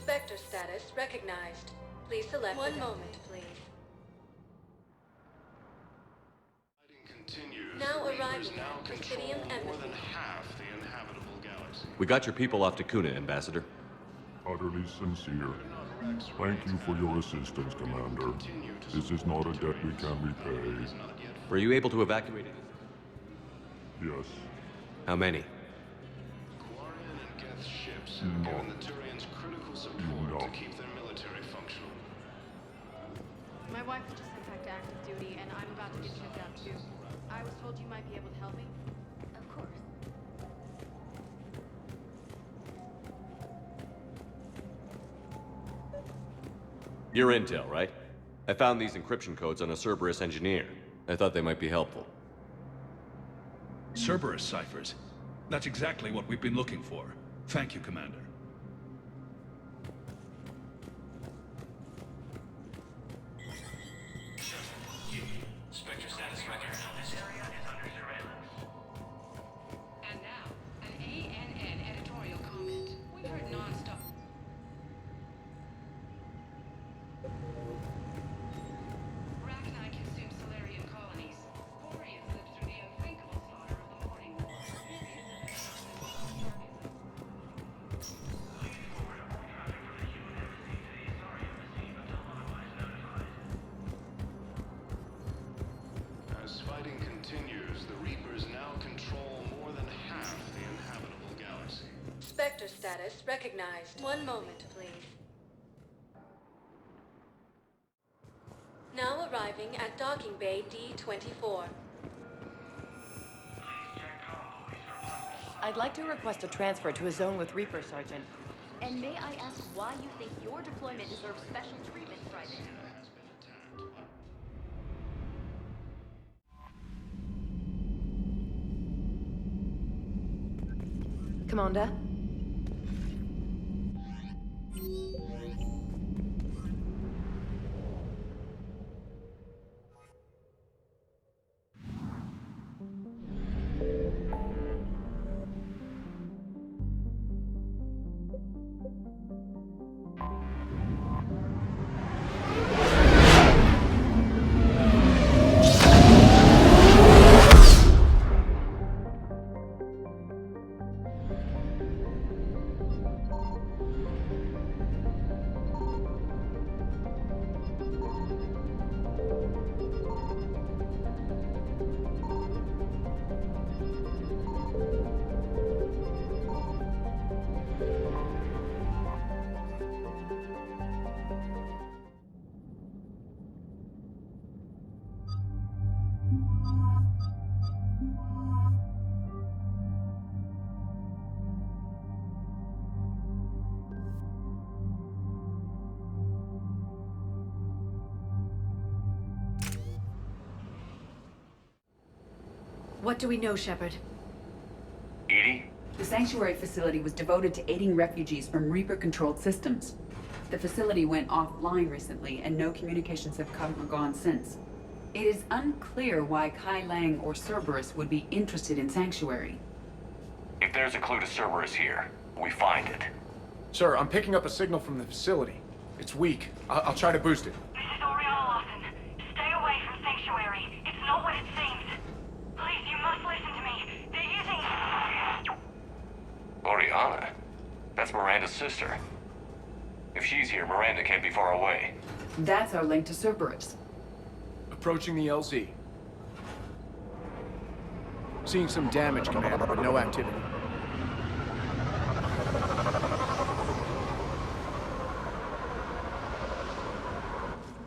Spectre status recognized. Please select one moment, please. Now arriving at Presidium Embassy. More than half the inhabitable galaxy. We got your people off Takuna, Ambassador. Utterly sincere. Thank you for your assistance, Commander. This is not a debt we can repay. Were you able to evacuate it? Yes. How many? Quarian and Geth's ships have given the Turians critical support to keep their military functional. My wife was just sent back to active duty, and I'm about to get checked out too. I was told you might be able to help me. Of course. Your intel, right? I found these encryption codes on a Cerberus engineer. I thought they might be helpful. Cerberus ciphers. That's exactly what we've been looking for. Thank you, Commander. Spectre status record. This area is under surveillance. And now, an ANN editorial comment. We've heard non-stop. Rachni consume Solarian colonies. Quarians lived through the unthinkable slaughter of the Morning War. As fighting continues, the Reapers now control more than half the inhabitable galaxy. Spectre status recognized. One moment, please. Now arriving at Docking Bay D-24. I'd like to request a transfer to a zone with Reaper, Sergeant. And may I ask why you think your deployment deserves special treatment, Private? Commander? What do we know, Shepard? EDI? The Sanctuary facility was devoted to aiding refugees from Reaper-controlled systems. The facility went offline recently, and no communications have come or gone since. It is unclear why Kai Lang or Cerberus would be interested in Sanctuary. If there's a clue to Cerberus here, we find it. Sir, I'm picking up a signal from the facility. It's weak. I'll try to boost it. This is Oriana Lawson. Stay away from Sanctuary. It's not what it seems. Please, you must listen to me. They're using... Oriana? That's Miranda's sister. If she's here, Miranda can't be far away. That's our link to Cerberus. Approaching the LZ. Seeing some damage, Commander, but no activity.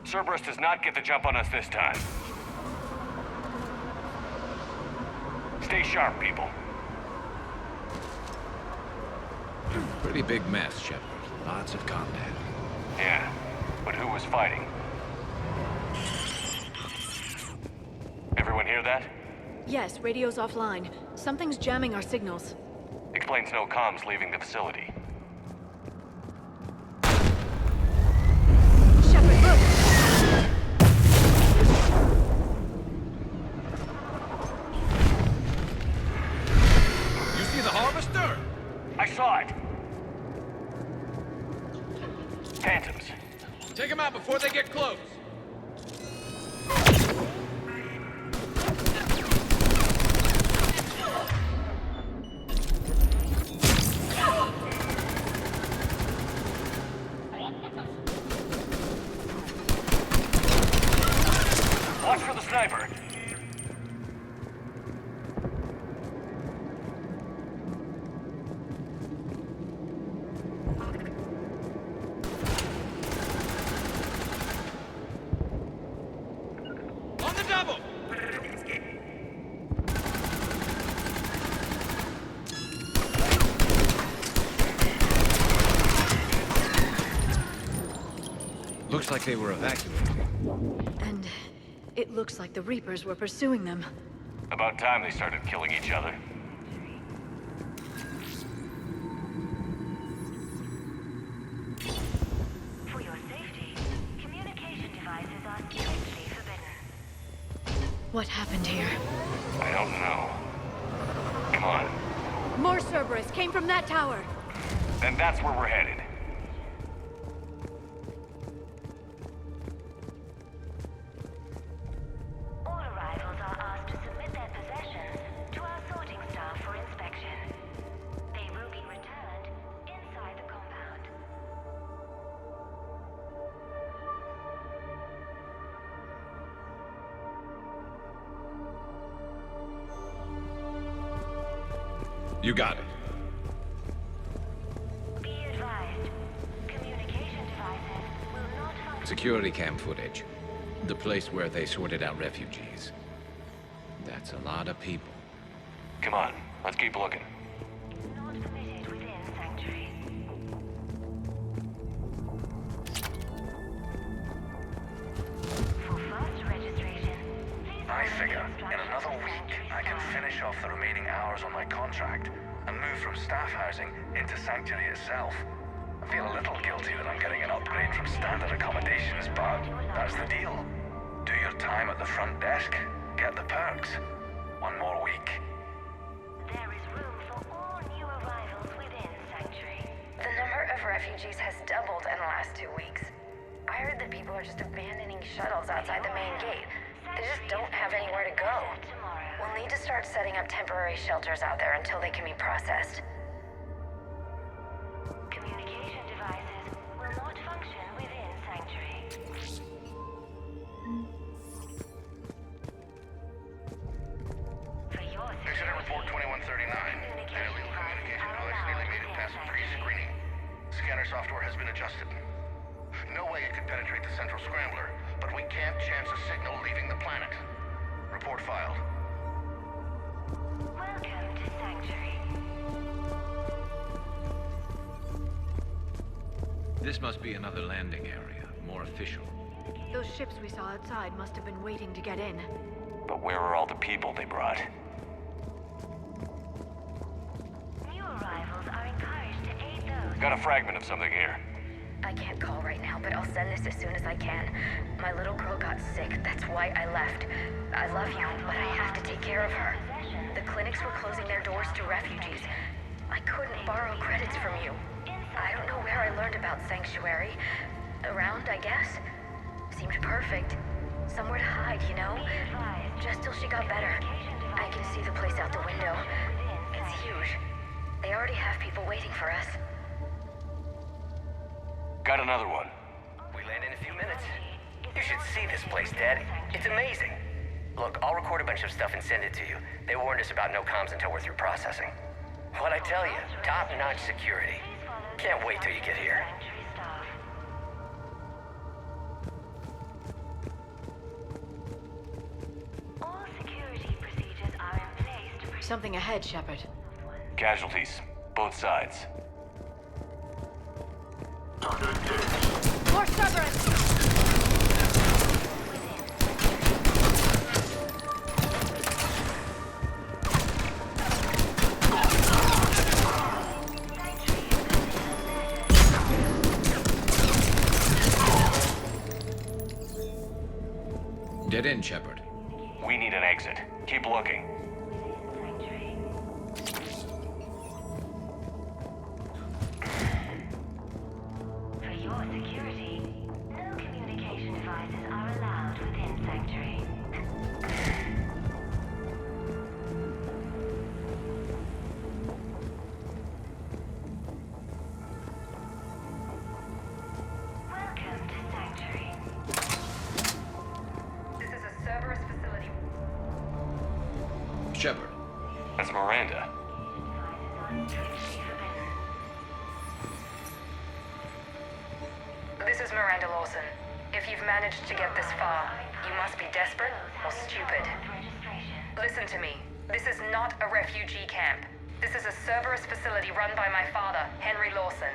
Cerberus does not get the jump on us this time. Stay sharp, people. Pretty big mess, Shepard. Lots of combat. Yeah, but who was fighting? Everyone hear that? Yes, radio's offline. Something's jamming our signals. Explains no comms leaving the facility. Shepard, look! You see the harvester? I saw it! Phantoms. Take them out before they get close. Watch for the sniper. On the double! Looks like they were evacuated. And it looks like the Reapers were pursuing them. About time they started killing each other. For your safety, communication devices are strictly forbidden. What happened here? I don't know. Come on. More Cerberus came from that tower. Then that's where we're headed. All arrivals are asked to submit their possessions to our sorting staff for inspection. They will be returned inside the compound. You got it. Be advised, communication devices will not function. Security cam footage. The place where they sorted out refugees. That's a lot of people. Come on, let's keep looking. Not permitted within Sanctuary. For fast registration, please I follow figure the in another instructions week Sanctuary I can staff. finish off the remaining hours on my contract and move from staff housing into Sanctuary itself. I feel a little guilty that I'm getting an upgrade from standard accommodations, but that's the deal. Do your time at the front desk, get the perks. One more week. There is room for all new arrivals within Sanctuary. The number of refugees has doubled in the last 2 weeks. I heard that people are just abandoning shuttles outside the main gate. They just don't have anywhere to go. We'll need to start setting up temporary shelters out there until they can be processed. Communication devices will not function within Sanctuary. For your Incident report 2139. Illegal communication device nearly made it past pre-screening. Scanner software has been adjusted. No way it could penetrate the central scrambler, but we can't chance a signal leaving the planet. Report filed. Welcome to Sanctuary. This must be another landing area, more official. Those ships we saw outside must have been waiting to get in. But where are all the people they brought? New arrivals are encouraged to aid those. Got a fragment of something here. I can't call right now, but I'll send this as soon as I can. My little girl got sick, that's why I left. I love you, but I have to take care of her. The clinics were closing their doors to refugees. I couldn't borrow credits from you. I don't know where I learned about Sanctuary. Around, I guess. Seemed perfect. Somewhere to hide, you know? Just till she got better. I can see the place out the window. It's huge. They already have people waiting for us. Got another one. We land in a few minutes. You should see this place, Dad. It's amazing. Look, I'll record a bunch of stuff and send it to you. They warned us about no comms until we're through processing. What'd I tell you? Top-notch security. Can't wait till you get here. All security procedures are in place to protect. Something ahead, Shepard. Casualties, both sides. More Cerberus! Dead end, Shepard. We need an exit. Keep looking. For your security Shepard. That's Miranda. This is Miranda Lawson. If you've managed to get this far, you must be desperate or stupid. Listen to me. This is not a refugee camp. This is a Cerberus facility run by my father, Henry Lawson.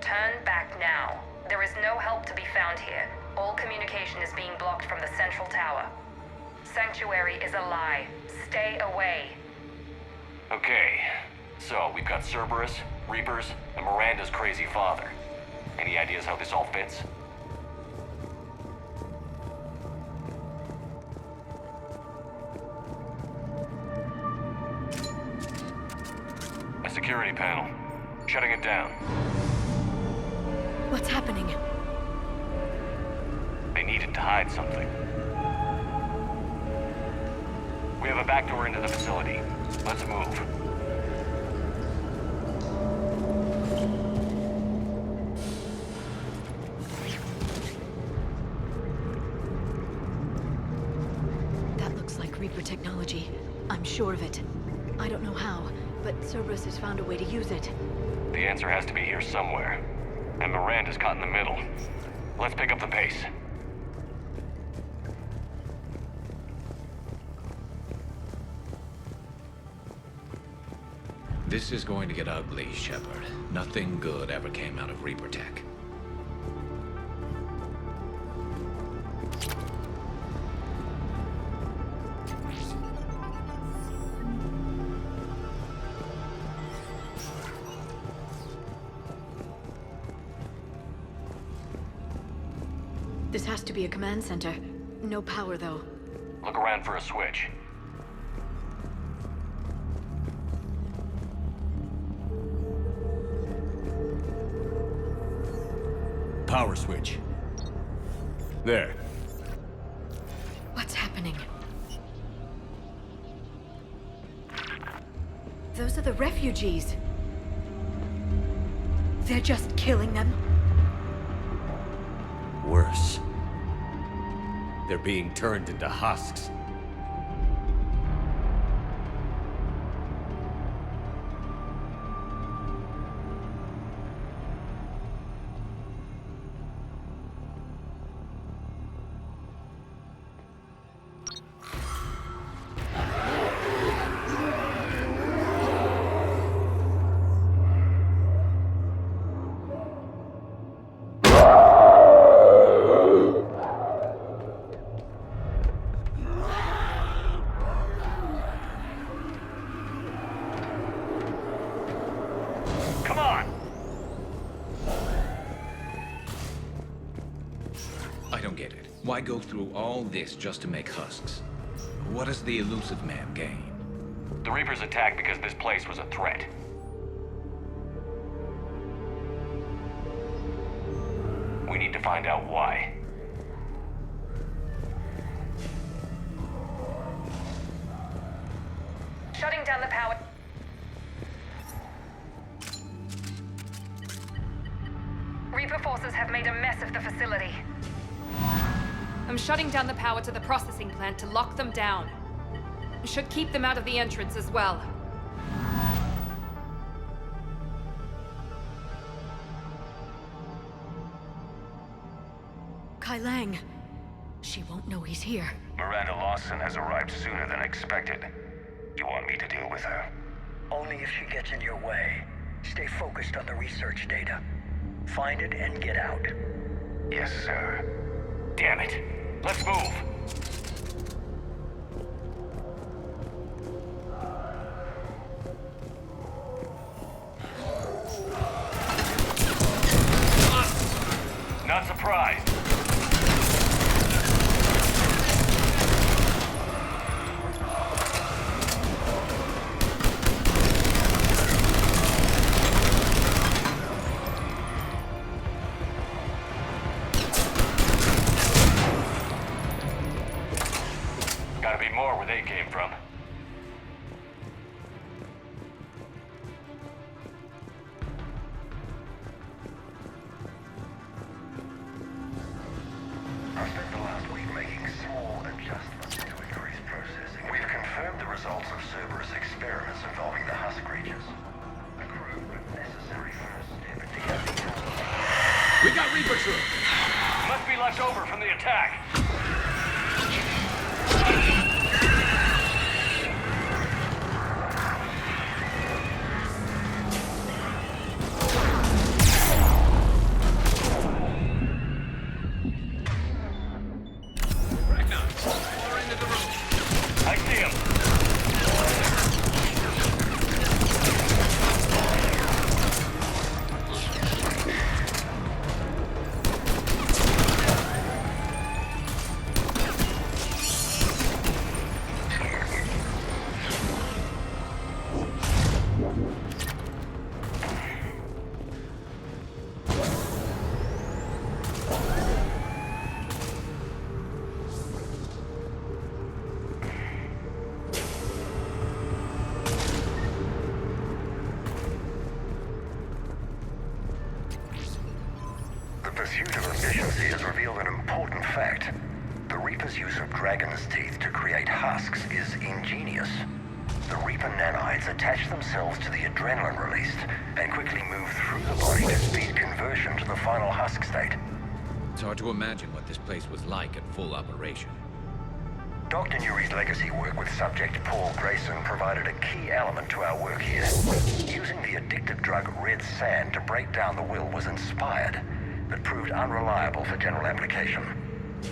Turn back now. There is no help to be found here. All communication is being blocked from the central tower. Sanctuary is a lie. Stay away. Okay, so we've got Cerberus, Reapers, and Miranda's crazy father. Any ideas how this all fits? A security panel. Shutting it down. What's happening? They needed to hide something. We have a back door into the facility. Let's move. That looks like Reaper technology. I'm sure of it. I don't know how, but Cerberus has found a way to use it. The answer has to be here somewhere. And Miranda's caught in the middle. Let's pick up the pace. This is going to get ugly, Shepard. Nothing good ever came out of Reaper tech. This has to be a command center. No power, though. Look around for a switch. Power switch. There. What's happening? Those are the refugees. They're just killing them. Worse. They're being turned into husks. Why go through all this just to make husks? What does the Illusive man gain? The Reapers attacked because this place was a threat. We need to find out why. Shutting down the power. Reaper forces have made a mess of the facility. I'm shutting down the power to the processing plant to lock them down. Should keep them out of the entrance as well. Kai Lang. She won't know he's here. Miranda Lawson has arrived sooner than expected. You want me to deal with her? Only if she gets in your way. Stay focused on the research data. Find it and get out. Yes, sir. Damn it. Let's move. Not surprised. Gotta be more where they came from. I spent the last week making small adjustments to increase processing. We've confirmed confirmed the results of Cerberus experiments involving the husk creatures. The crew, necessary first step in decoding. We got Reaper troops! Must be left over from the attack. I see him. The pursuit of efficiency has revealed an important fact. The Reaper's use of dragon's teeth to create husks is ingenious. The Reaper nanites attach themselves to the adrenaline released and quickly move through the body to speed conversion to the final husk state. It's hard to imagine what this place was like at full operation. Dr. Nuri's legacy work with subject Paul Grayson provided a key element to our work here. Using the addictive drug red sand to break down the will was inspired, but proved unreliable for general application.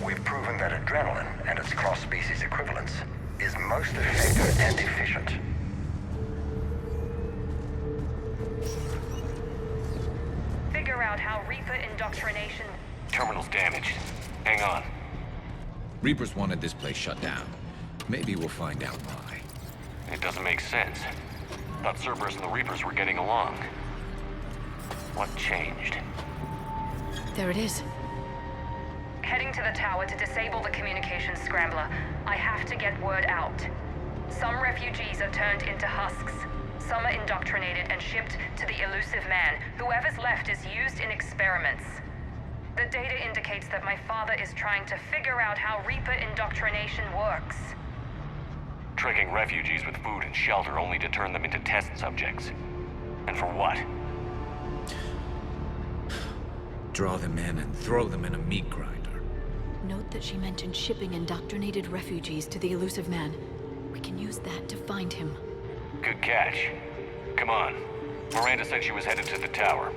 We've proven that adrenaline and its cross-species equivalents is most effective and efficient. Figure out how Reaper indoctrination... Terminal's damaged. Hang on. Reapers wanted this place shut down. Maybe we'll find out why. It doesn't make sense. Thought Cerberus and the Reapers were getting along. What changed? There it is. Heading to the tower to disable the communications scrambler. I have to get word out. Some refugees are turned into husks. Some are indoctrinated and shipped to the Illusive man. Whoever's left is used in experiments. The data indicates that my father is trying to figure out how Reaper indoctrination works. Tricking refugees with food and shelter only to turn them into test subjects. And for what? Draw them in and throw them in a meat grinder. Note that she mentioned shipping indoctrinated refugees to the Illusive man. We can use that to find him. Good catch. Come on. Miranda said she was headed to the tower.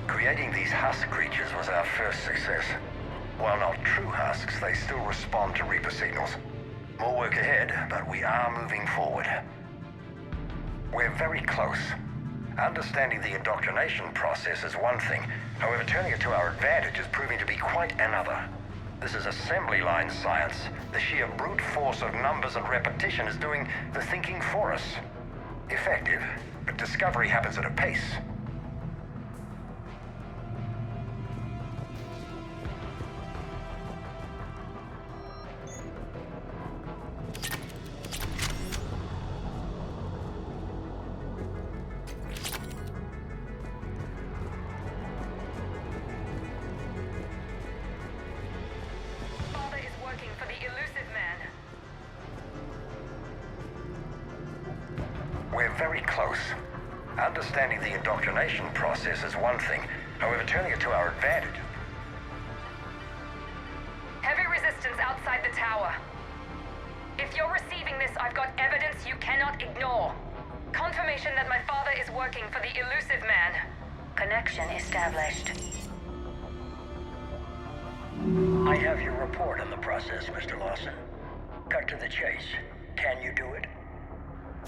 Creating these husk creatures was our first success. While not true husks, they still respond to Reaper signals. More work ahead, but we are moving forward. We're very close. Understanding the indoctrination process is one thing. However, turning it to our advantage is proving to be quite another. This is assembly line science. The sheer brute force of numbers and repetition is doing the thinking for us. Effective, but discovery happens at a pace. very close. Understanding the indoctrination process is one thing. However, turning it to our advantage... Heavy resistance outside the tower. If you're receiving this, I've got evidence you cannot ignore. Confirmation that my father is working for the Illusive Man. Connection established. I have your report on the process, Mr. Lawson. Cut to the chase. Can you do it?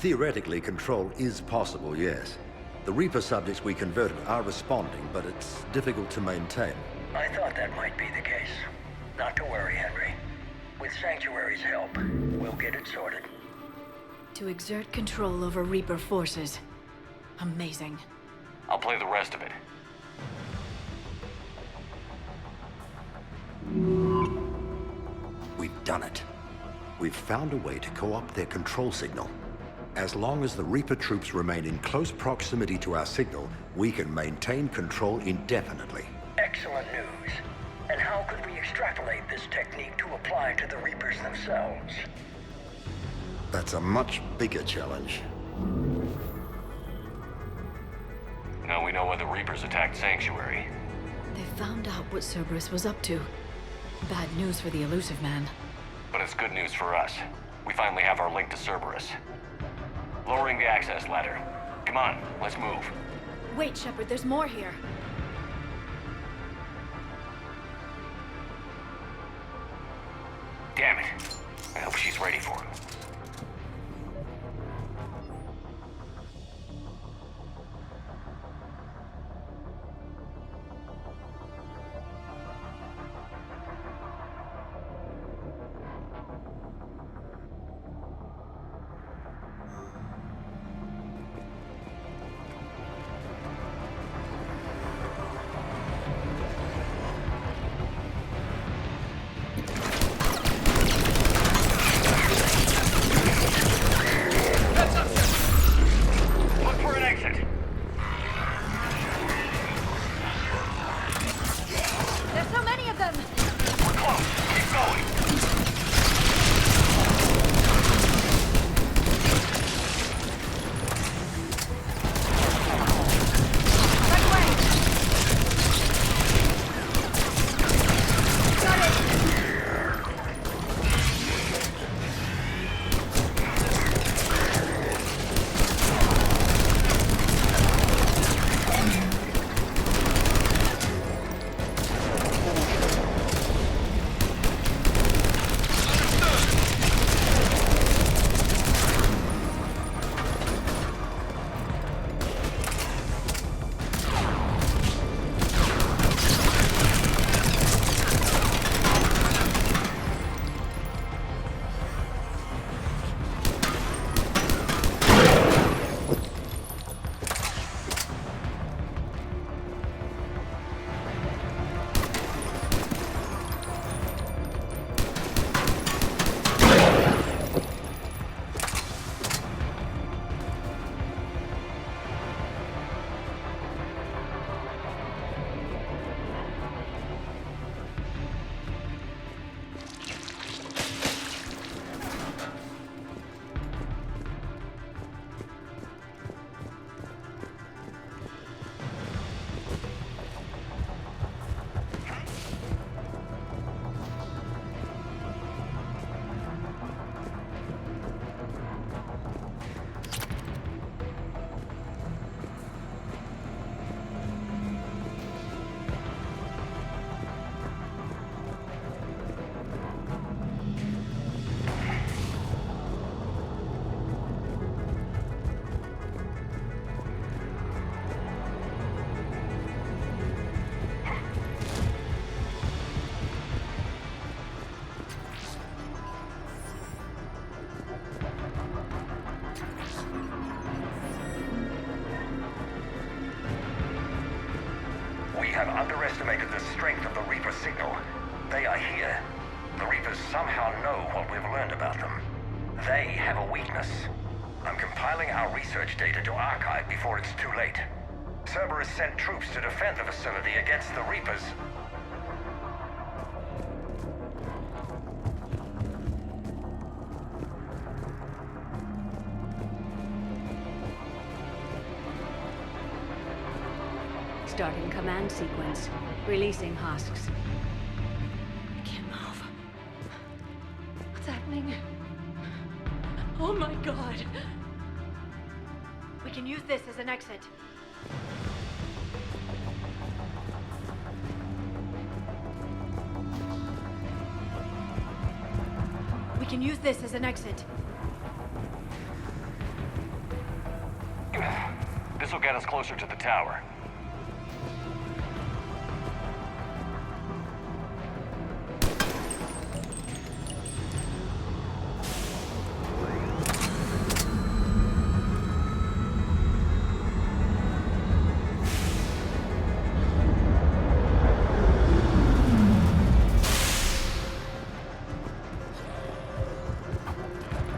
Theoretically, control is possible, yes. The Reaper subjects we converted are responding, but it's difficult to maintain. I thought that might be the case. Not to worry, Henry. With Sanctuary's help, we'll get it sorted. To exert control over Reaper forces. Amazing. I'll play the rest of it. We've done it. We've found a way to co-opt their control signal. As long as the Reaper troops remain in close proximity to our signal, we can maintain control indefinitely. Excellent news. And how could we extrapolate this technique to apply to the Reapers themselves? That's a much bigger challenge. Now we know why the Reapers attacked Sanctuary. They found out what Cerberus was up to. Bad news for the Illusive Man. But it's good news for us. We finally have our link to Cerberus. Lowering the access ladder. Come on, let's move. Wait, Shepard, there's more here. Damn it. I hope she's ready for him. have underestimated the strength of the Reaper signal. They are here. The Reapers somehow know what we've learned about them. They have a weakness. I'm compiling our research data to archive before it's too late. Cerberus sent troops to defend the facility against the Reapers. Starting command sequence. Releasing husks. I can't move. What's happening? Oh my god. We can use this as an exit. We can use this as an exit. This'll get us closer to the tower.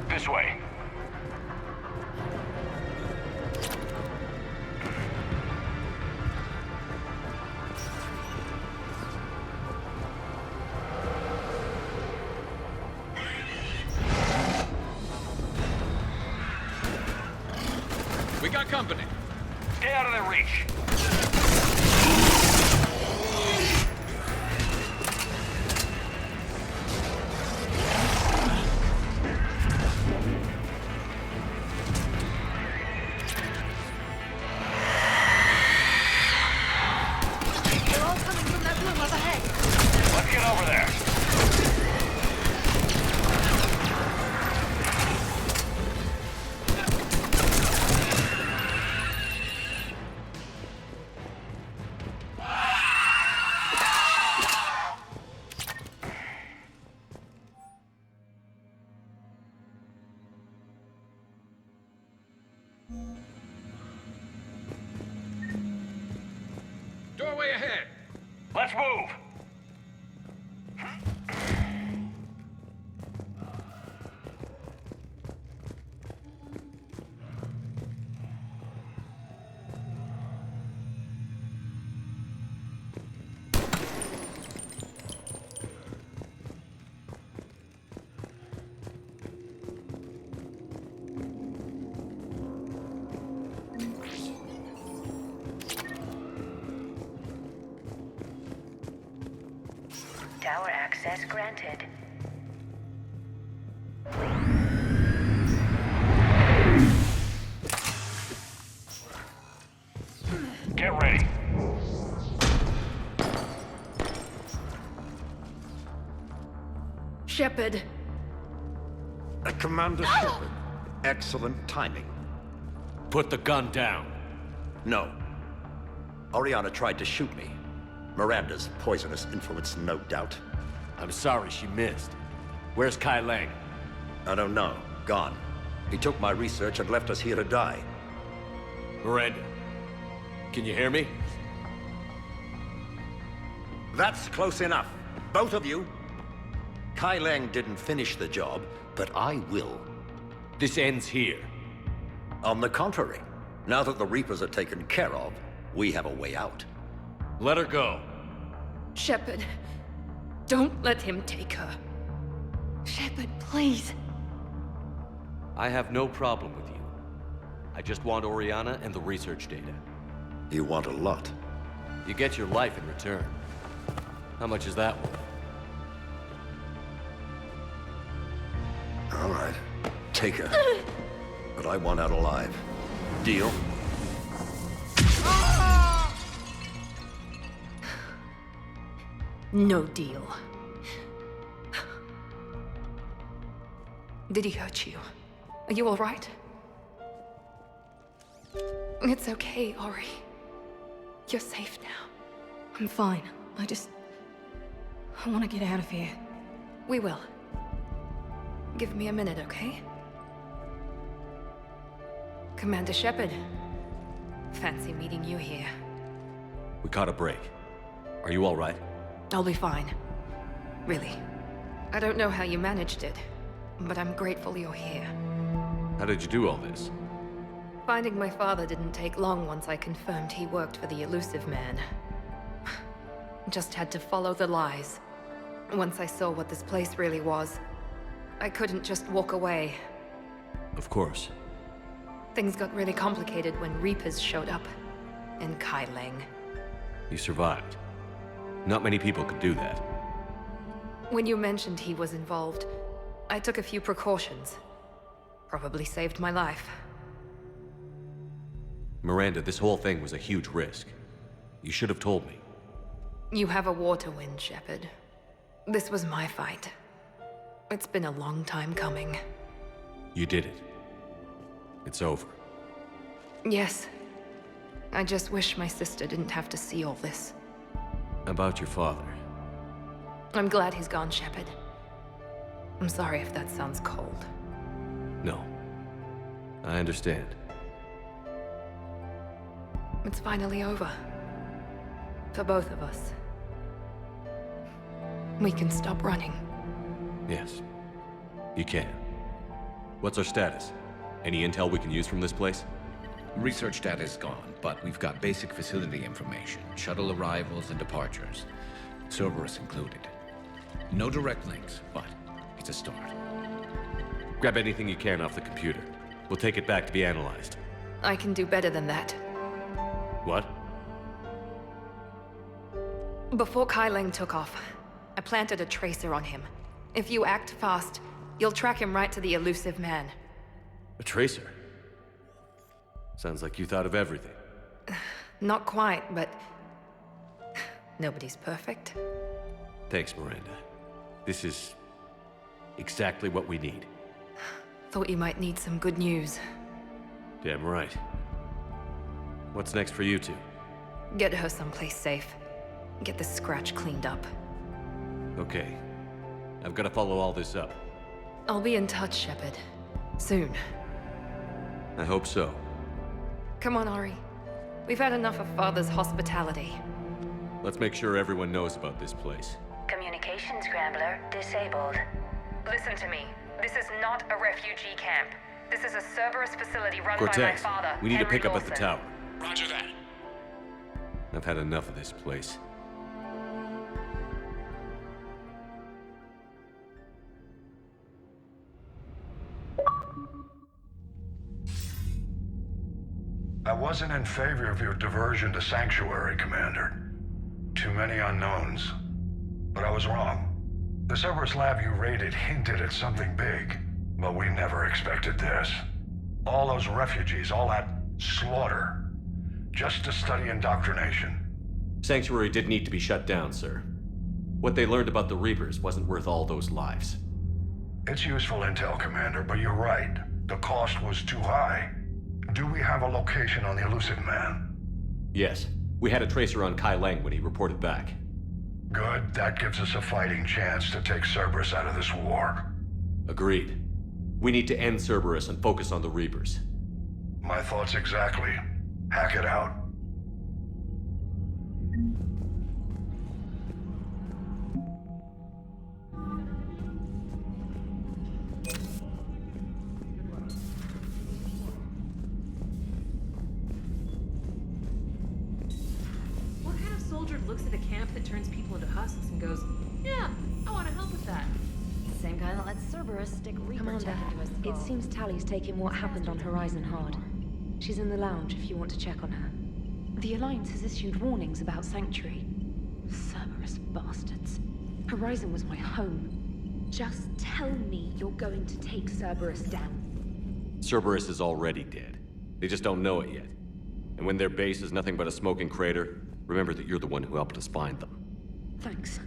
This way. We got company. Stay out of their reach. They're all coming from that room up ahead. Let's get over there. Doorway ahead. Let's move. Tower access granted. Get ready. Shepard. Commander Shepard. Excellent timing. Put the gun down. No. Oriana tried to shoot me. Miranda's poisonous influence, no doubt. I'm sorry she missed. Where's Kai Lang? I don't know. Gone. He took my research and left us here to die. Miranda, can you hear me? That's close enough. Both of you. Kai Lang didn't finish the job, but I will. This ends here. On the contrary, now that the Reapers are taken care of, we have a way out. Let her go. Shepard. Don't let him take her. Shepard, please. I have no problem with you. I just want Oriana and the research data. You want a lot. You get your life in return. How much is that worth? All right. Take her. But I want out alive. Deal? No deal. Did he hurt you? Are you all right? It's okay, Ori. You're safe now. I'm fine. I want to get out of here. We will. Give me a minute, okay? Commander Shepard. Fancy meeting you here. We caught a break. Are you all right? I'll be fine. Really. I don't know how you managed it, but I'm grateful you're here. How did you do all this? Finding my father didn't take long once I confirmed he worked for the Illusive man. Just had to follow the lies. Once I saw what this place really was, I couldn't just walk away. Of course. Things got really complicated when Reapers showed up. And Kai Lang. You survived. Not many people could do that. When you mentioned he was involved, I took a few precautions. Probably saved my life. Miranda, this whole thing was a huge risk. You should have told me. You have a war to win, Shepard. This was my fight. It's been a long time coming. You did it. It's over. Yes. I just wish my sister didn't have to see all this. About your father. I'm glad he's gone, Shepard. I'm sorry if that sounds cold. No. I understand. It's finally over. For both of us. We can stop running. Yes. You can. What's our status? Any intel we can use from this place? Research data is gone, but we've got basic facility information. Shuttle arrivals and departures. Cerberus included. No direct links, but it's a start. Grab anything you can off the computer. We'll take it back to be analyzed. I can do better than that. What? Before Kai Leng took off, I planted a tracer on him. If you act fast, you'll track him right to the Illusive Man. A tracer? Sounds like you thought of everything. Not quite, but... nobody's perfect. Thanks, Miranda. This is... exactly what we need. Thought you might need some good news. Damn right. What's next for you two? Get her someplace safe. Get the scratch cleaned up. Okay. I've got to follow all this up. I'll be in touch, Shepard. Soon. I hope so. Come on, Ari. We've had enough of Father's hospitality. Let's make sure everyone knows about this place. Communication scrambler disabled. Listen to me. This is not a refugee camp. This is a Cerberus facility run by my Cortez, father, we need to Henry pick up at the Lawson. tower. Roger that. I've had enough of this place. I wasn't in favor of your diversion to Sanctuary, Commander. Too many unknowns. But I was wrong. The Cerberus lab you raided hinted at something big, but we never expected this. All those refugees, all that slaughter, just to study indoctrination. Sanctuary did need to be shut down, sir. What they learned about the Reapers wasn't worth all those lives. It's useful intel, Commander, but you're right. The cost was too high. Do we have a location on the Illusive Man? Yes. We had a tracer on Kai Leng when he reported back. Good. That gives us a fighting chance to take Cerberus out of this war. Agreed. We need to end Cerberus and focus on the Reapers. My thoughts exactly. Hack it out. What kind of soldier looks at a camp that turns people into husks and goes, yeah, I want to help with that? Same guy that lets Cerberus stick Reaper Commander, tech into his skull. it seems Tally's taking what happened on Horizon hard. She's in the lounge if you want to check on her. The Alliance has issued warnings about Sanctuary. Cerberus bastards. Horizon was my home. Just tell me you're going to take Cerberus down. Cerberus is already dead. They just don't know it yet. And when their base is nothing but a smoking crater, remember that you're the one who helped us find them. Thanks.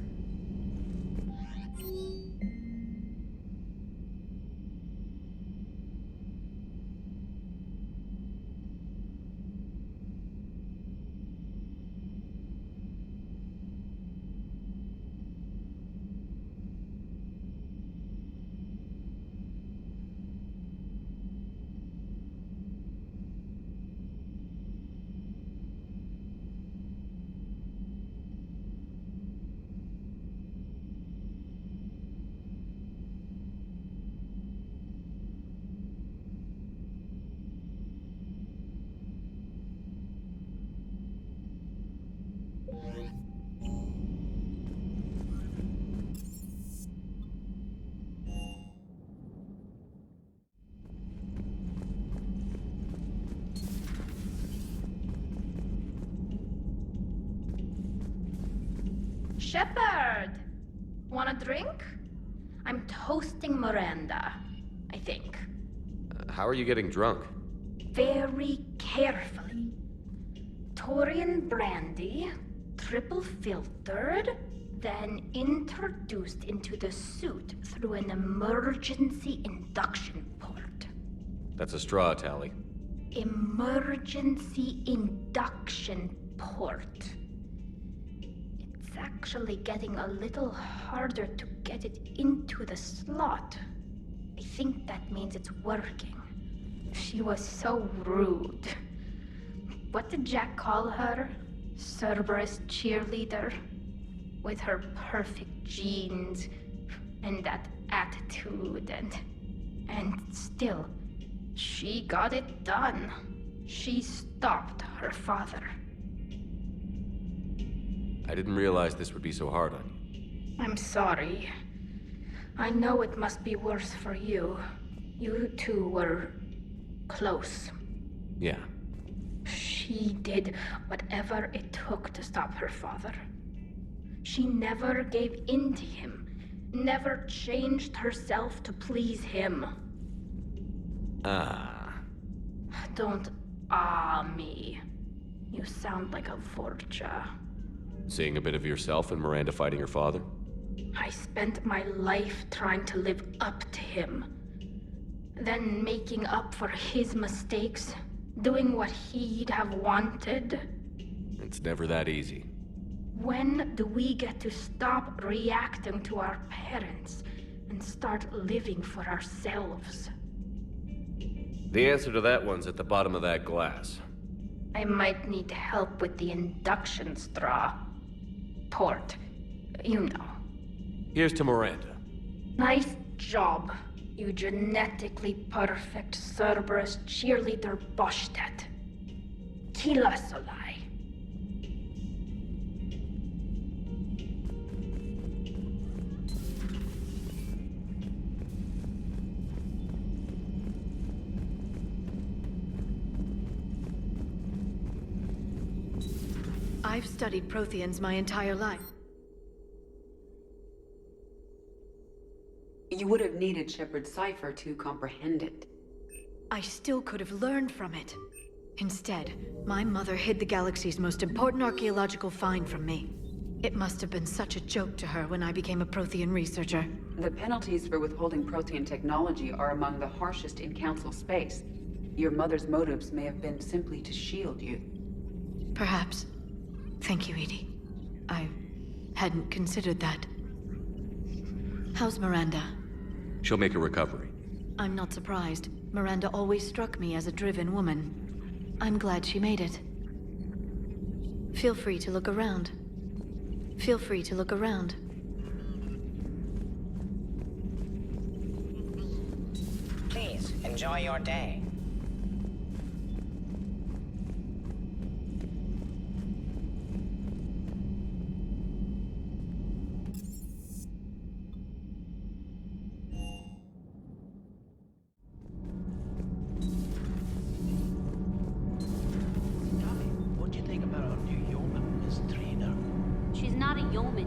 Shepard! Want a drink? I'm toasting Miranda, I think. How are you getting drunk? Very carefully. Taurian brandy, triple filtered, then introduced into the suit through an emergency induction port. That's a straw, Tally. Emergency induction port. It's actually getting a little harder to get it into the slot. I think that means it's working. She was so rude. What did Jack call her? Cerberus cheerleader? With her perfect genes and that attitude and still, she got it done. She stopped her father. I didn't realize this would be so hard on you. I'm sorry. I know it must be worse for you. You two were close. Yeah. She did whatever it took to stop her father. She never gave in to him, never changed herself to please him. Don't me. You sound like a Vorcha. Seeing a bit of yourself in Miranda fighting her father? I spent my life trying to live up to him. Then making up for his mistakes, doing what he'd have wanted. It's never that easy. When do we get to stop reacting to our parents and start living for ourselves? The answer to that one's at the bottom of that glass. I might need help with the induction straw. Port. You know. Here's to Miranda. Nice job, you genetically perfect Cerberus cheerleader Boschtet. Kila Solai. I've studied Protheans my entire life. You would have needed Shepard's cipher to comprehend it. I still could have learned from it. Instead, my mother hid the galaxy's most important archaeological find from me. It must have been such a joke to her when I became a Prothean researcher. The penalties for withholding Prothean technology are among the harshest in Council space. Your mother's motives may have been simply to shield you. Perhaps. Thank you, Edie. I hadn't considered that. How's Miranda? She'll make a recovery. I'm not surprised. Miranda always struck me as a driven woman. I'm glad she made it. Feel free to look around. Feel free to look around. Please, enjoy your day.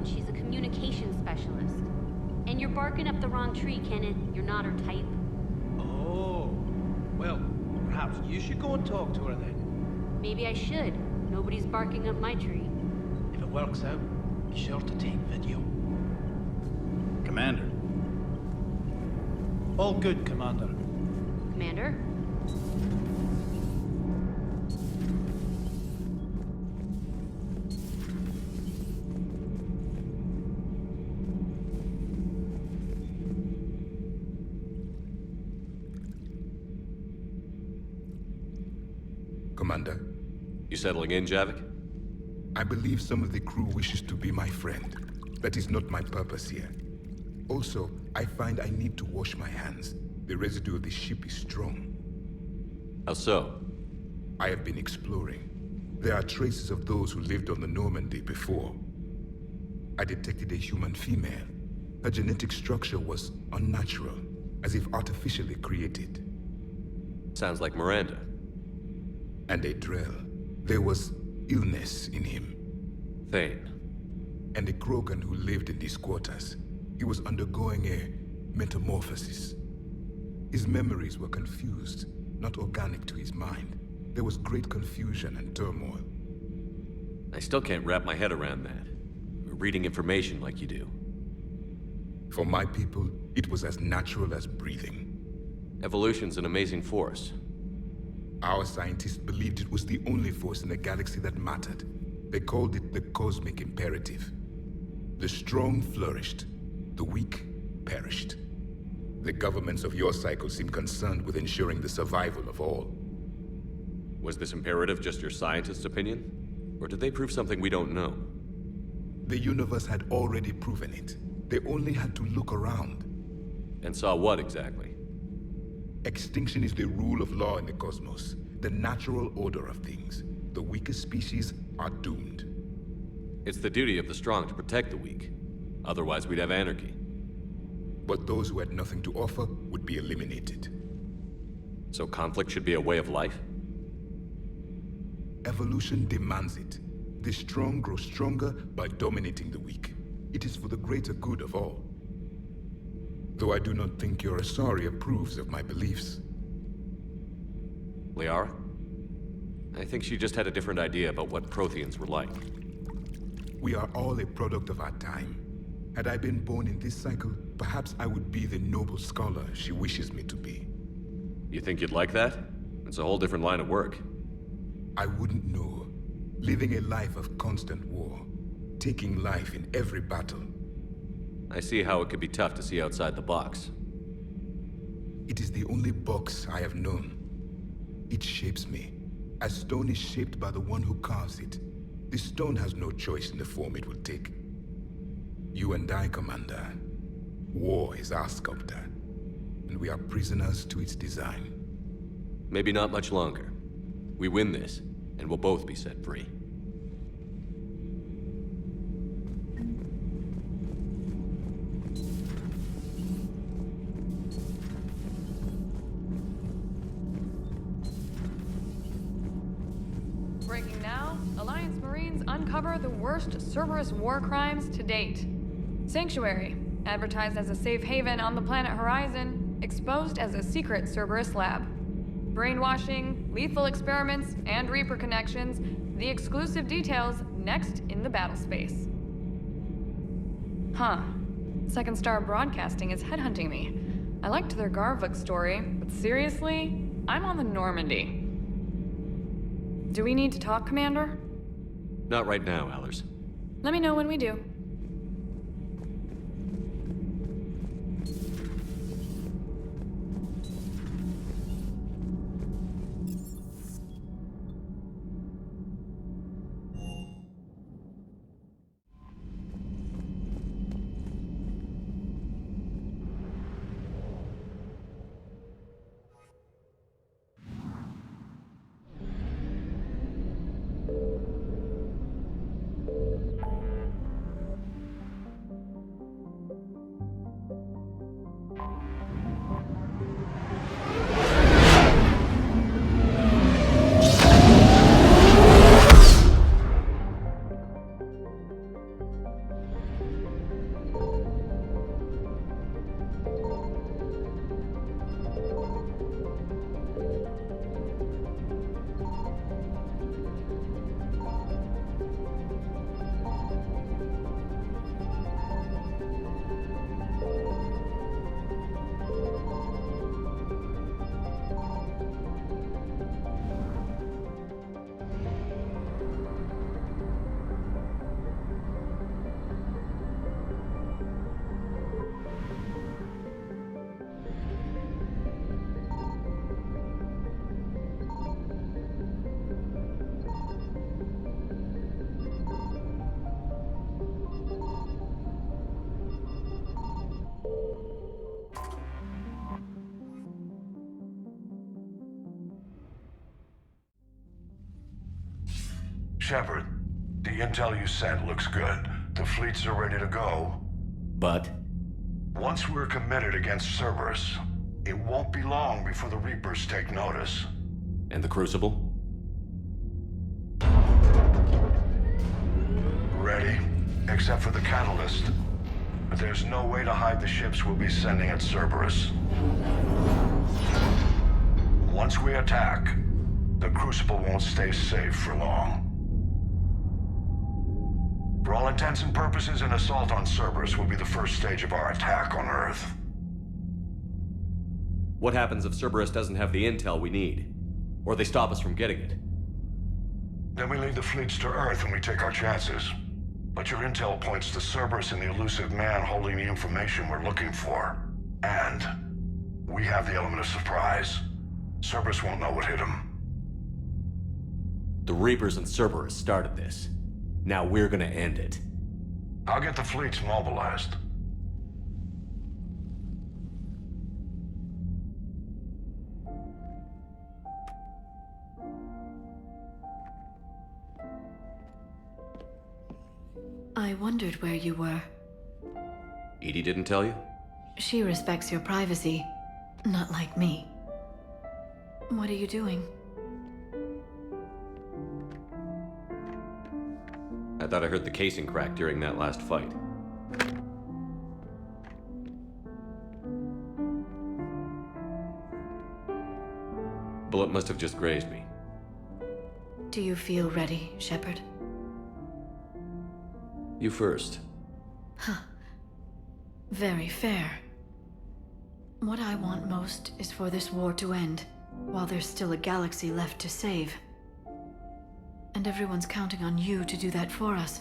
She's a communications specialist. And you're barking up the wrong tree, Kenneth. You're not her type. Oh. Well, perhaps you should go and talk to her then. Maybe I should. Nobody's barking up my tree. If it works out, be sure to take video. Commander. All good, Commander. Commander? Commander. You settling in, Javik? I believe some of the crew wishes to be my friend. That is not my purpose here. Also, I find I need to wash my hands. The residue of the ship is strong. How so? I have been exploring. There are traces of those who lived on the Normandy before. I detected a human female. Her genetic structure was unnatural, as if artificially created. Sounds like Miranda. And a Drell. There was illness in him. Thane. and a Krogan who lived in these quarters. He was undergoing a metamorphosis. His memories were confused, not organic to his mind. There was great confusion and turmoil. I still can't wrap my head around that. Reading information like you do. For my people, it was as natural as breathing. Evolution's an amazing force. Our scientists believed it was the only force in the galaxy that mattered. They called it the cosmic imperative. The strong flourished, the weak perished. The governments of your cycle seem concerned with ensuring the survival of all. Was this imperative just your scientist's opinion? Or did they prove something we don't know? The universe had already proven it. They only had to look around. And saw what exactly? Extinction is the rule of law in the cosmos, the natural order of things. The weakest species are doomed. It's the duty of the strong to protect the weak. Otherwise, we'd have anarchy. But those who had nothing to offer would be eliminated. So conflict should be a way of life? Evolution demands it. The strong grow stronger by dominating the weak. It is for the greater good of all. Though I do not think your Asari approves of my beliefs. Liara? I think she just had a different idea about what Protheans were like. We are all a product of our time. Had I been born in this cycle, perhaps I would be the noble scholar she wishes me to be. You think you'd like that? It's a whole different line of work. I wouldn't know. Living a life of constant war. Taking life in every battle. I see how it could be tough to see outside the box. It is the only box I have known. It shapes me, as stone is shaped by the one who carves it. The stone has no choice in the form it will take. You and I, Commander. War is our sculptor, and we are prisoners to its design. Maybe not much longer. We win this, and we'll both be set free. Breaking now, Alliance Marines uncover the worst Cerberus war crimes to date. Sanctuary, advertised as a safe haven on the planet Horizon, exposed as a secret Cerberus lab. Brainwashing, lethal experiments, and Reaper connections, the exclusive details next in the battle space. Huh. Second Star Broadcasting is headhunting me. I liked their Garvik story, but seriously, I'm on the Normandy. Do we need to talk, Commander? Not right now, Allers. Let me know when we do. Shepard, the intel you sent looks good. The fleets are ready to go. But? Once we're committed against Cerberus, it won't be long before the Reapers take notice. And the Ready, except for the catalyst. But there's no way to hide the ships we'll be sending at Cerberus. Once we attack, the Crucible won't stay safe for long. For all intents and purposes, an assault on Cerberus will be the first stage of our attack on Earth. What happens if Cerberus doesn't have the intel we need? Or they stop us from getting it? Then we lead the fleets to Earth and we take our chances. But your intel points to Cerberus and the Illusive man holding the information we're looking for. And we have the element of surprise. Cerberus won't know what hit him. The Reapers and Cerberus started this. Now we're gonna end it. I'll get the fleets mobilized. I wondered where you were. Edie didn't tell you? She respects your privacy, not like me. What are you doing? I thought I heard the casing crack during that last fight. Bullet must have just grazed me. Do you feel ready, Shepard? You first. Huh. Very fair. What I want most is for this war to end, while there's still a galaxy left to save. And everyone's counting on you to do that for us.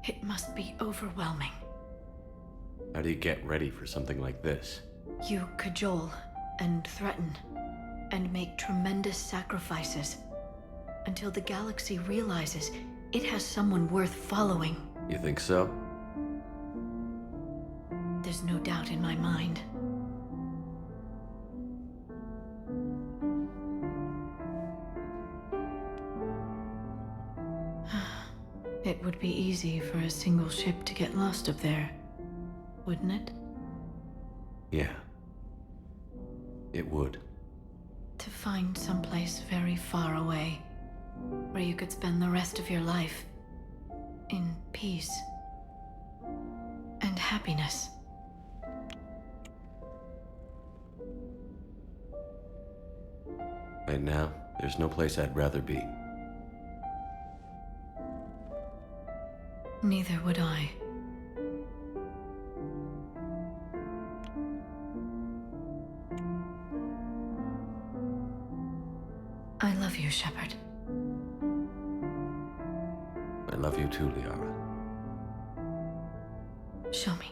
It must be overwhelming. How do you get ready for something like this? You cajole and threaten and make tremendous sacrifices until the galaxy realizes it has someone worth following. You think so? There's no doubt in my mind. It would be easy for a single ship to get lost up there, wouldn't it? Yeah. It would. To find someplace very far away, where you could spend the rest of your life in peace and happiness. Right now, there's no place I'd rather be. Neither would I. I love you, Shepard. I love you too, Liara. Show me.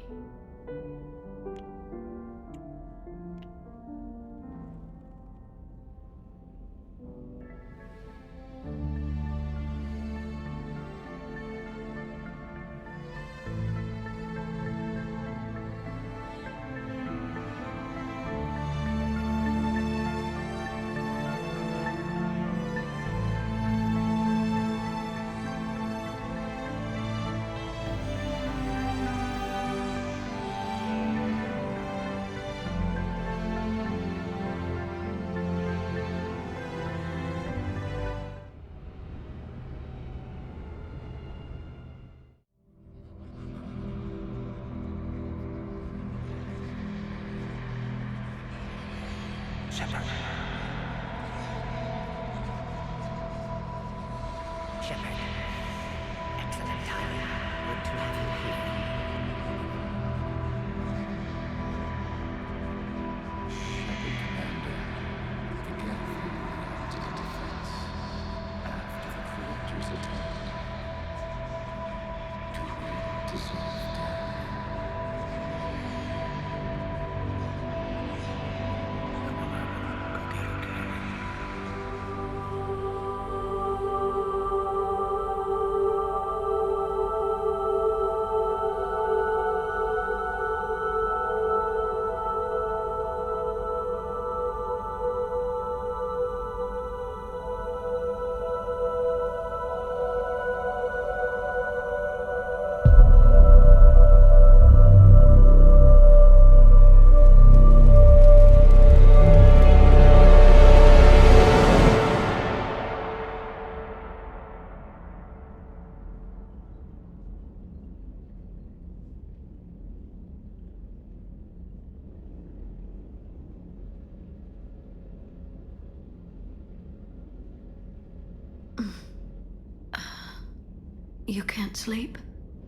You can't sleep?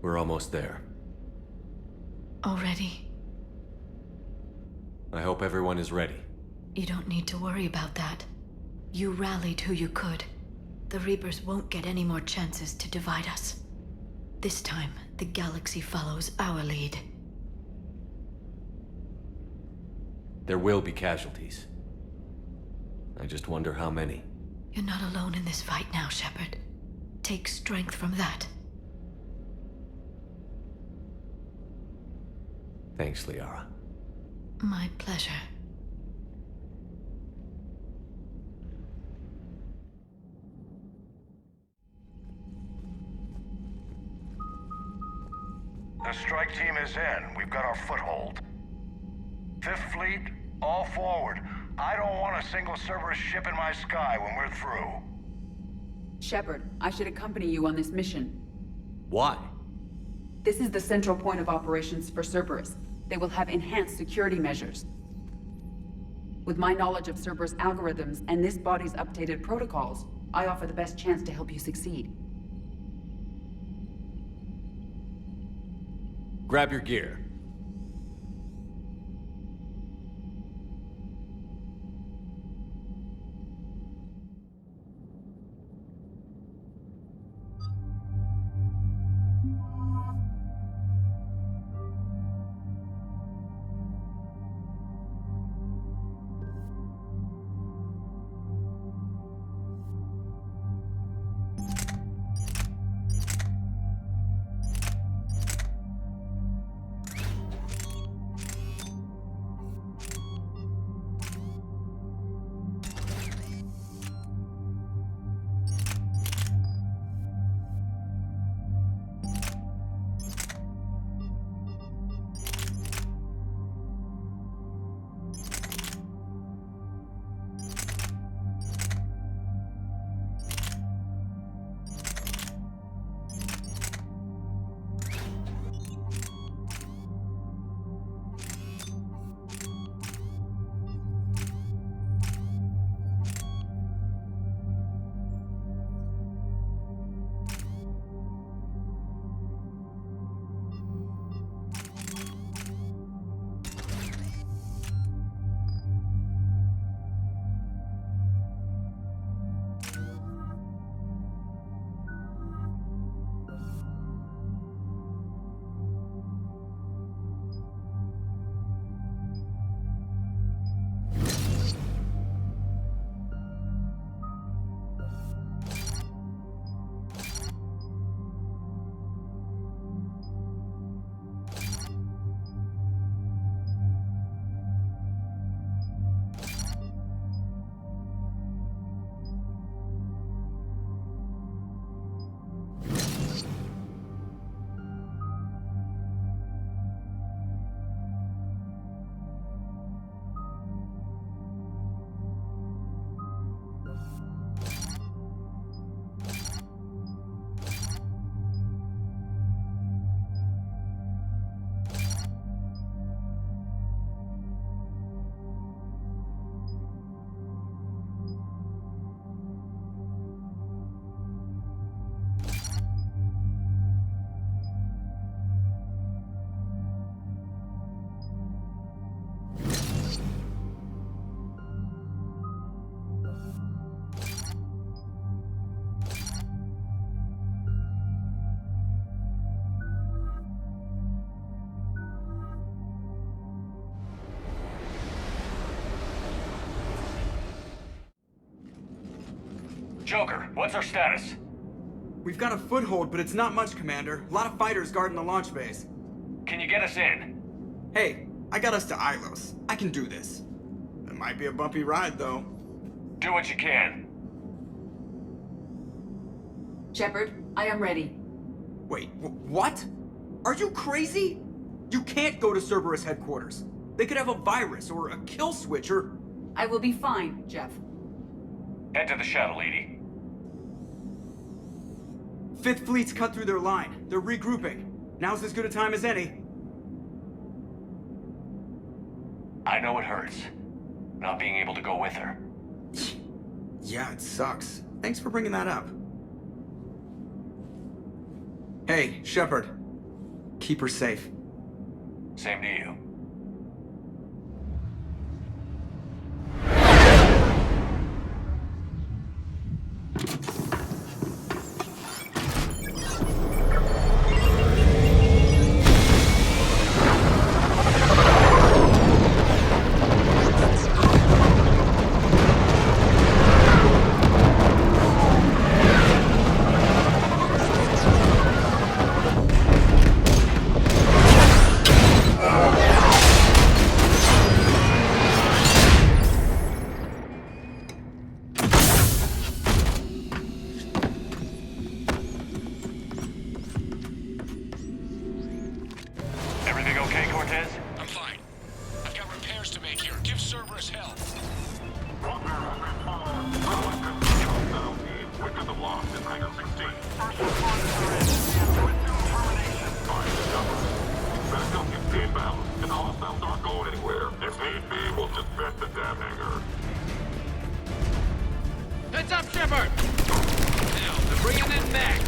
We're almost there. Already? I hope everyone is ready. You don't need to worry about that. You rallied who you could. The Reapers won't get any more chances to divide us. This time, the galaxy follows our lead. There will be casualties. I just wonder how many. You're not alone in this fight now, Shepard. Take strength from that. Thanks, Liara. My pleasure. The strike team is in. We've got our foothold. Fifth Fleet, all forward. I don't want a single Cerberus ship in my sky when we're through. Shepard, I should accompany you on this mission. Why? This is the central point of operations for Cerberus. They will have enhanced security measures. With my knowledge of Cerberus algorithms and this body's updated protocols, I offer the best chance to help you succeed. Grab your gear. Joker, what's our status? We've got a foothold, but it's not much, Commander. A lot of fighters guarding the launch base. Can you get us in? Hey, I got us to Ilos. I can do this. It might be a bumpy ride, though. Do what you can. Shepard, I am ready. Wait, what? Are you crazy? You can't go to Cerberus headquarters. They could have a virus or a kill switch or... I will be fine, Jeff. Head to the shuttle, Edie. Fifth Fleet's cut through their line. They're regrouping. Now's as good a time as any. I know it hurts. Not being able to go with her. Yeah, it sucks. Thanks for bringing that up. Hey, Shepard. Keep her safe. Same to you. Everything okay, Cortez? I'm fine. I've got repairs to make here. Give Cerberus help. Victors have lost in Hangar 16. First responders are in. Termination. Find the cover. Better come get the inbound. And the hostiles aren't going anywhere. If need be, we'll just vet the damn hangar. Heads up, Shepard! Now, they're bringing in Mac.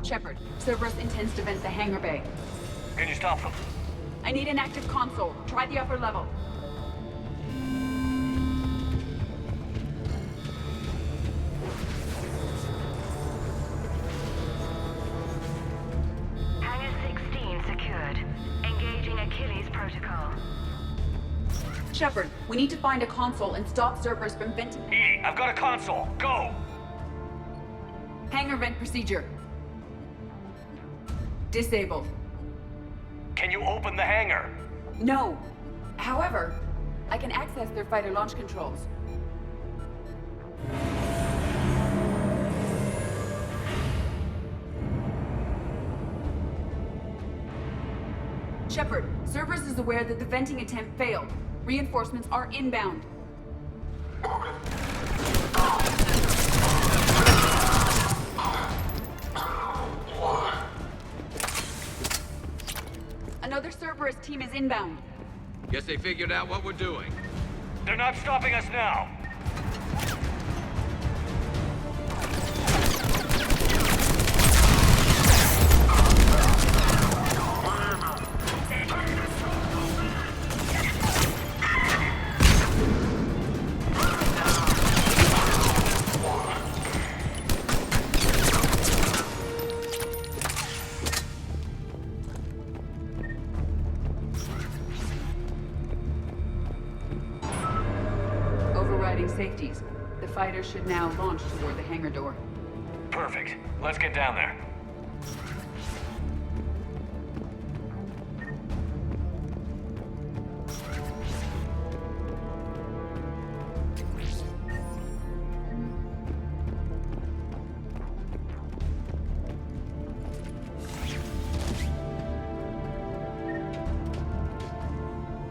Shepard, Cerberus intends to vent the hangar bay. Can you stop them? I need an active console. Try the upper level. Hangar 16 secured. Engaging Achilles protocol. Shepard, we need to find a console and stop Cerberus from venting. EDI, I've got a console. Go! Hangar vent procedure. Disabled. Can you open the hangar? No. However, I can access their fighter launch controls. Shepard, Cerberus is aware that the venting attempt failed. Reinforcements are inbound. Another Cerberus team is inbound. Guess they figured out what we're doing. They're not stopping us now. Overriding safeties. The fighter should now launch toward the hangar door. Perfect. Let's get down there.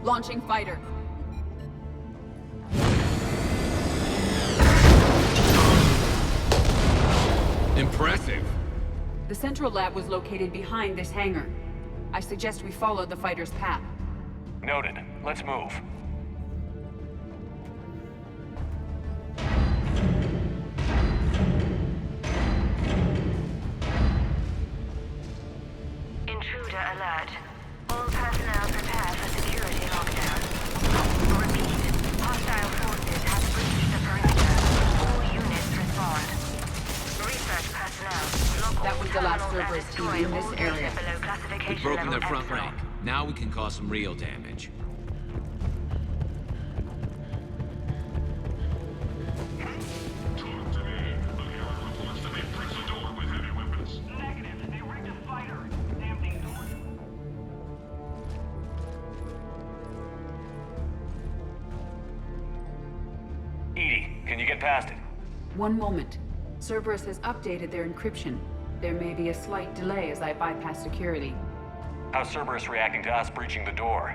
Launching fighter. Impressive. The central lab was located behind this hangar. I suggest we follow the fighter's path. Noted. Let's move. Intruder alert. All personnel prepare for security lockdown. Repeat. Hostile forces have breached the perimeter. large Cerberus team in this area. We've broken their front rank. Now we can cause some real damage. Edie, can you get past it? One moment. Cerberus has updated their encryption. There may be a slight delay as I bypass security. How's Cerberus reacting to us breaching the door?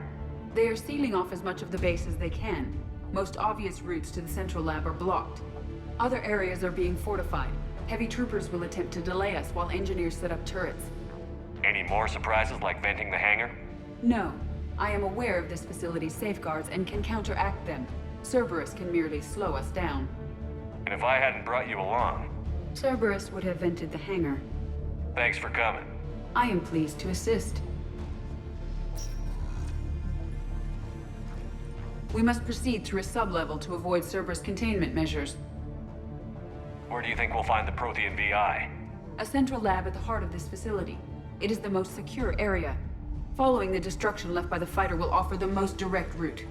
They are sealing off as much of the base as they can. Most obvious routes to the central lab are blocked. Other areas are being fortified. Heavy troopers will attempt to delay us while engineers set up turrets. Any more surprises like venting the hangar? No. I am aware of this facility's safeguards and can counteract them. Cerberus can merely slow us down. And if I hadn't brought you along? Cerberus would have vented the hangar. Thanks for coming. I am pleased to assist. We must proceed through a sub-level to avoid Cerberus containment measures. Where do you think we'll find the Prothean VI? A central lab at the heart of this facility. It is the most secure area. Following the destruction left by the fighter will offer the most direct route.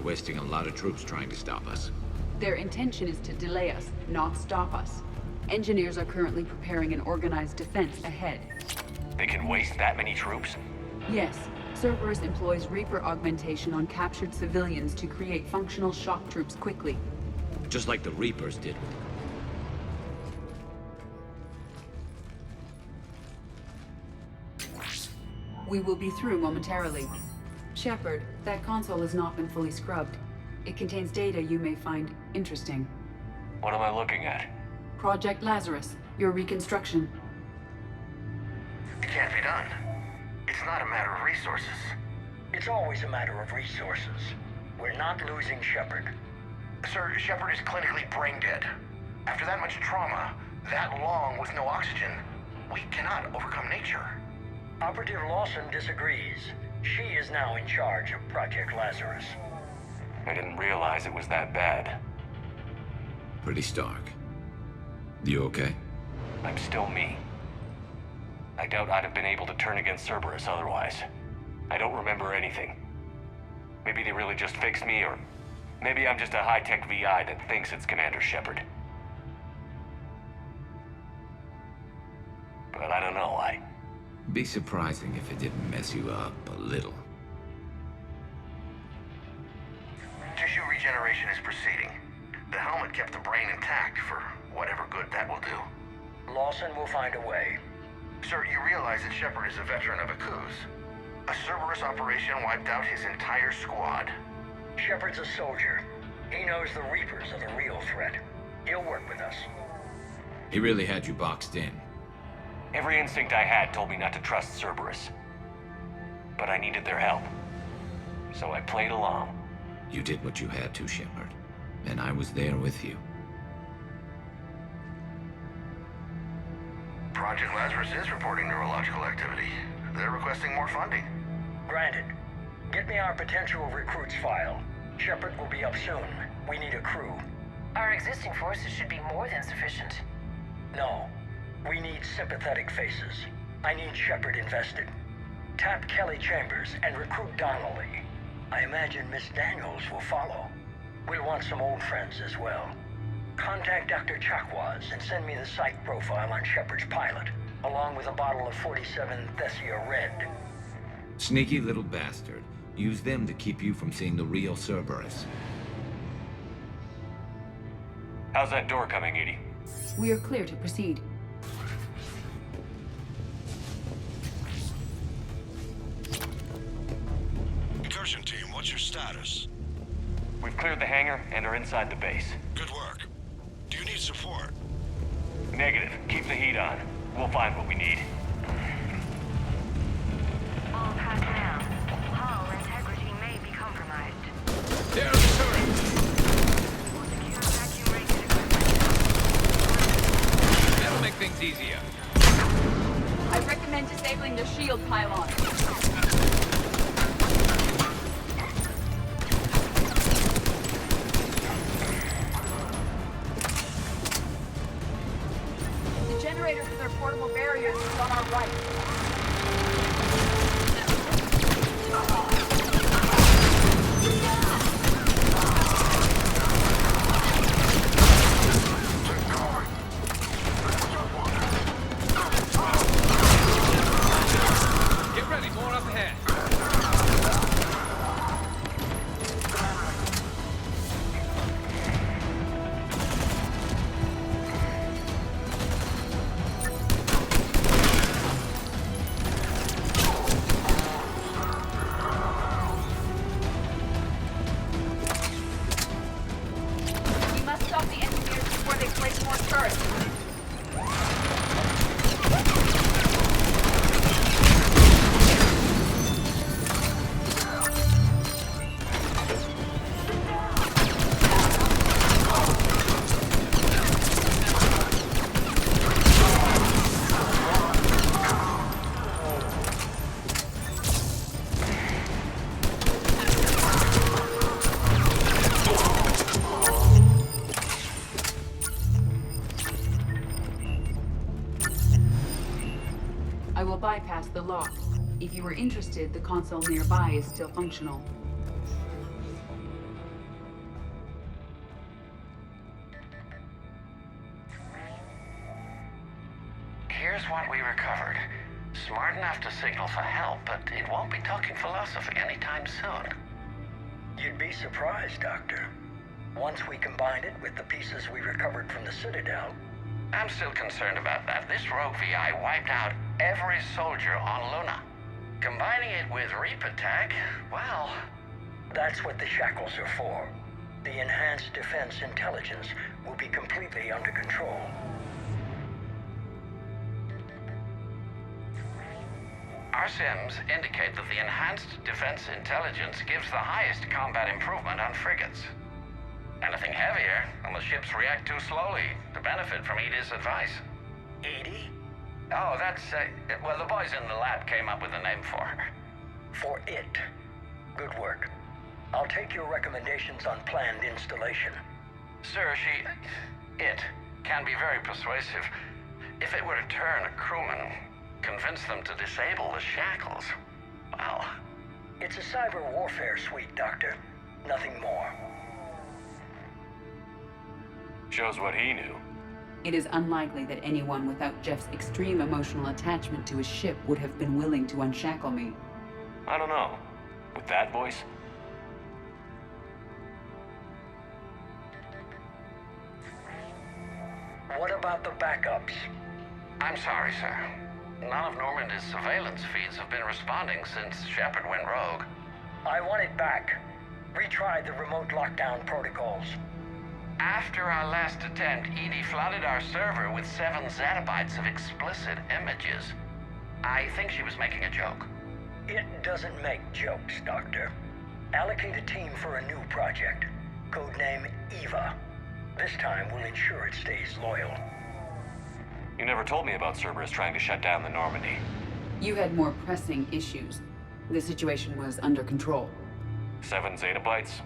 Wasting a lot of troops trying to stop us. Their intention is to delay us, not stop us. Engineers are currently preparing an organized defense ahead. They can waste that many troops? Yes. Cerberus employs Reaper augmentation on captured civilians to create functional shock troops quickly. Just like the Reapers did. We will be through momentarily. Shepard, that console has not been fully scrubbed. It contains data you may find interesting. What am I looking at? Project Lazarus, your reconstruction. It can't be done. It's not a matter of resources. It's always a matter of resources. We're not losing Shepard. Sir, Shepard is clinically brain dead. After that much trauma, that long with no oxygen, we cannot overcome nature. Operative Lawson disagrees. She is now in charge of Project Lazarus. I didn't realize it was that bad. Pretty stark. You okay? I'm still me. I doubt I'd have been able to turn against Cerberus otherwise. I don't remember anything. Maybe they really just fixed me, or maybe I'm just a high-tech VI that thinks it's Commander Shepard. But I don't know, Be surprising if it didn't mess you up a little. Tissue regeneration is proceeding. The helmet kept the brain intact for whatever good that will do. Lawson will find a way. Sir, you realize that Shepard is a veteran of a coup. A Cerberus operation wiped out his entire squad. Shepard's a soldier. He knows the Reapers are the real threat. He'll work with us. He really had you boxed in. Every instinct I had told me not to trust Cerberus. But I needed their help. So I played along. You did what you had to, Shepard. And I was there with you. Project Lazarus is reporting neurological activity. They're requesting more funding. Granted. Get me our potential recruits file. Shepard will be up soon. We need a crew. Our existing forces should be more than sufficient. No. We need sympathetic faces. I need Shepard invested. Tap Kelly Chambers and recruit Donnelly. I imagine Miss Daniels will follow. We'll want some old friends as well. Contact Dr. Chakwas and send me the psych profile on Shepard's pilot, along with a bottle of 47 Thessia Red. Sneaky little bastard. Use them to keep you from seeing the real Cerberus. How's that door coming, Edie? We are clear to proceed. Incursion team, what's your status? We've cleared the hangar and are inside the base. Good work. Do you need support? Negative. Keep the heat on. We'll find what we need. All personnel. Hull integrity may be compromised. There's the turret! Secure vacuum-rated equipment. That'll make things easier. I recommend disabling the shield pylon. The generator for their portable barriers is on our right. Get ready, more up ahead. We must stop the engineers before they place more turrets. I will bypass the lock. If you were interested, the console nearby is still functional. Here's what we recovered. Smart enough to signal for help, but it won't be talking philosophy anytime soon. You'd be surprised, Doctor. Once we combine it with the pieces we recovered from the Citadel, I'm still concerned about that. This rogue VI wiped out every soldier on Luna. Combining it with Reaper tech, well... that's what the shackles are for. The enhanced defense intelligence will be completely under control. Our sims indicate that the enhanced defense intelligence gives the highest combat improvement on frigates. Anything heavier, and the ships react too slowly to benefit from Edie's advice. Edie? Oh, that's, well, the boys in the lab came up with a name for her. For it. Good work. I'll take your recommendations on planned installation. Sir, it can be very persuasive. If it were to turn a crewman, convince them to disable the shackles, well... It's a cyber warfare suite, Doctor. Nothing more. Shows what he knew. It is unlikely that anyone without Jeff's extreme emotional attachment to his ship would have been willing to unshackle me. I don't know. With that voice? What about the backups? I'm sorry, sir. None of Normandy's surveillance feeds have been responding since Shepard went rogue. I want it back. Retry the remote lockdown protocols. After our last attempt, Edie flooded our server with 7 zettabytes of explicit images. I think she was making a joke. It doesn't make jokes, Doctor. Allocate a team for a new project. Codename Eva. This time we'll ensure it stays loyal. You never told me about Cerberus trying to shut down the Normandy. You had more pressing issues. The situation was under control. 7 zettabytes?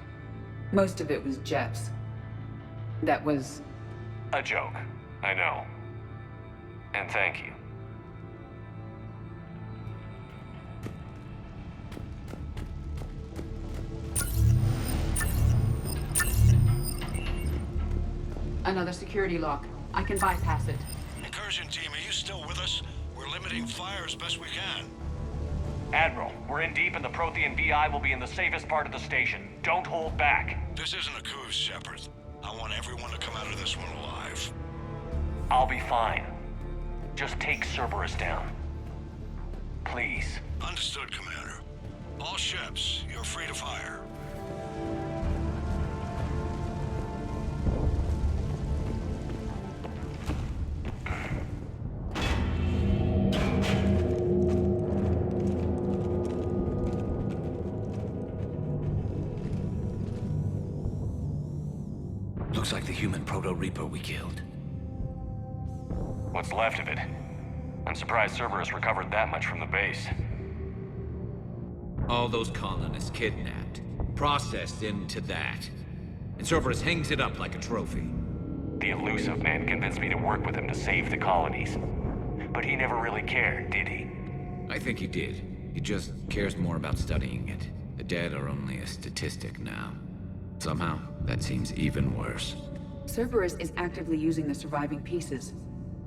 Most of it was Jeff's. That was... a joke. I know. And thank you. Another security lock. I can bypass it. Incursion team, are you still with us? We're limiting fire as best we can. Admiral, we're in deep and the Prothean VI will be in the safest part of the station. Don't hold back. This isn't a cruise, Shepard. I want everyone to come out of this one alive. I'll be fine. Just take Cerberus down. Please. Understood, Commander. All ships, you're free to fire. Looks like the human Proto-Reaper we killed. What's left of it? I'm surprised Cerberus recovered that much from the base. All those colonists kidnapped, processed into that. And Cerberus hangs it up like a trophy. The Illusive man convinced me to work with him to save the colonies. But he never really cared, did he? I think he did. He just cares more about studying it. The dead are only a statistic now. Somehow, that seems even worse. Cerberus is actively using the surviving pieces.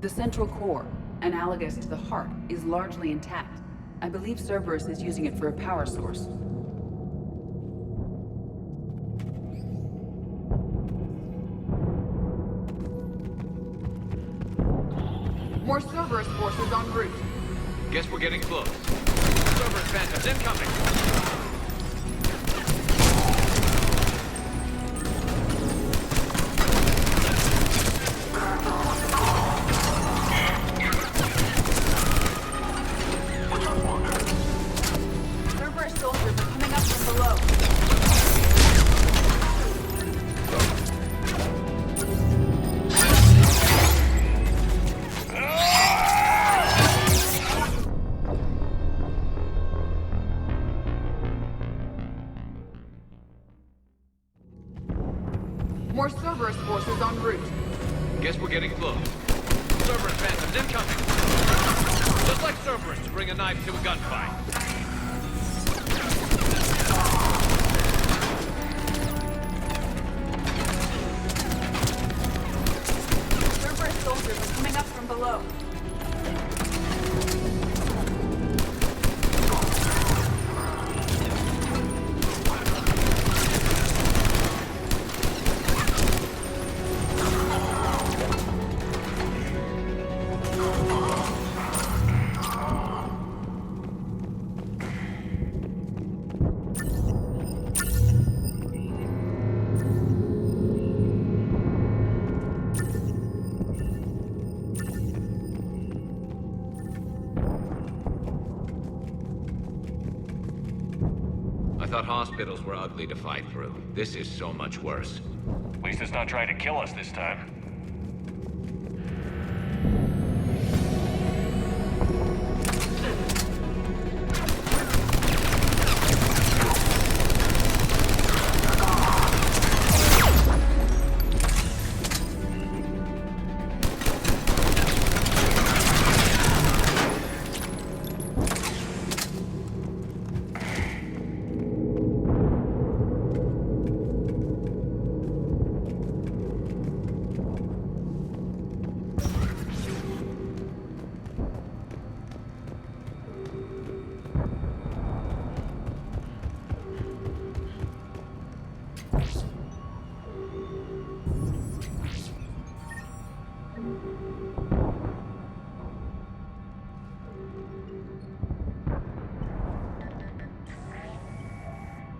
The central core, analogous to the heart, is largely intact. I believe Cerberus is using it for a power source. More Cerberus forces en route. Guess we're getting close. Cerberus Phantoms incoming! More Cerberus forces en route. Guess we're getting close. Cerberus Phantoms incoming! Just like Cerberus to bring a knife to a gunfight. Cerberus soldiers are coming up from below. I thought hospitals were ugly to fight through. This is so much worse. At least it's not trying to kill us this time.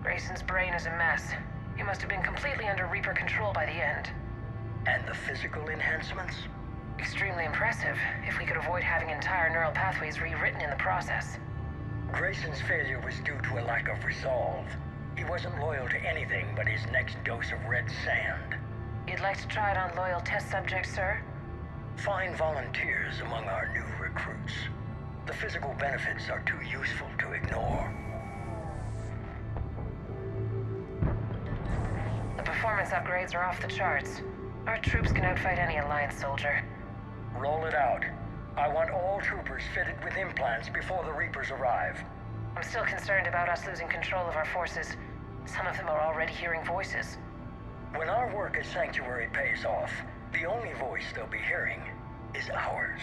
Grayson's brain is a mess. He must have been completely under Reaper control by the end. And the physical enhancements? Extremely impressive, if we could avoid having entire neural pathways rewritten in the process. Grayson's failure was due to a lack of resolve. He wasn't loyal to anything but his next dose of red sand. You'd like to try it on loyal test subjects, sir? Find volunteers among our new recruits. The physical benefits are too useful to ignore. The performance upgrades are off the charts. Our troops can outfight any Alliance soldier. Roll it out. I want all troopers fitted with implants before the Reapers arrive. I'm still concerned about us losing control of our forces. Some of them are already hearing voices. When our work as Sanctuary pays off, The only voice they'll be hearing is ours.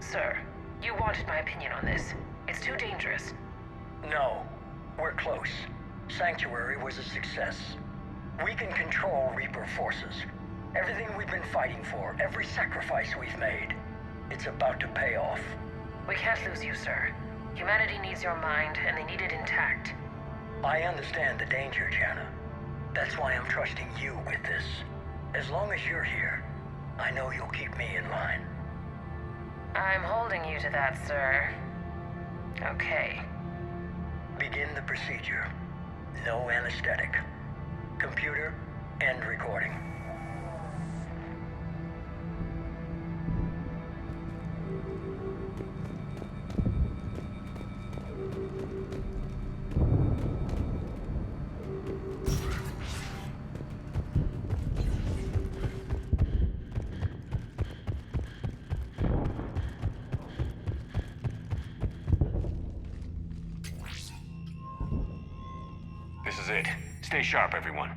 Sir, you wanted my opinion on this. It's too dangerous. No, we're close. Sanctuary was a success. We can control Reaper forces. Everything we've been fighting for, every sacrifice we've made, it's about to pay off. We can't lose you, sir. Humanity needs your mind, and they need it intact. I understand the danger, Jana. That's why I'm trusting you with this. As long as you're here, I know you'll keep me in line. I'm holding you to that, sir. Okay. Begin the procedure. No anesthetic. Computer, end recording. This is it. Stay sharp, everyone.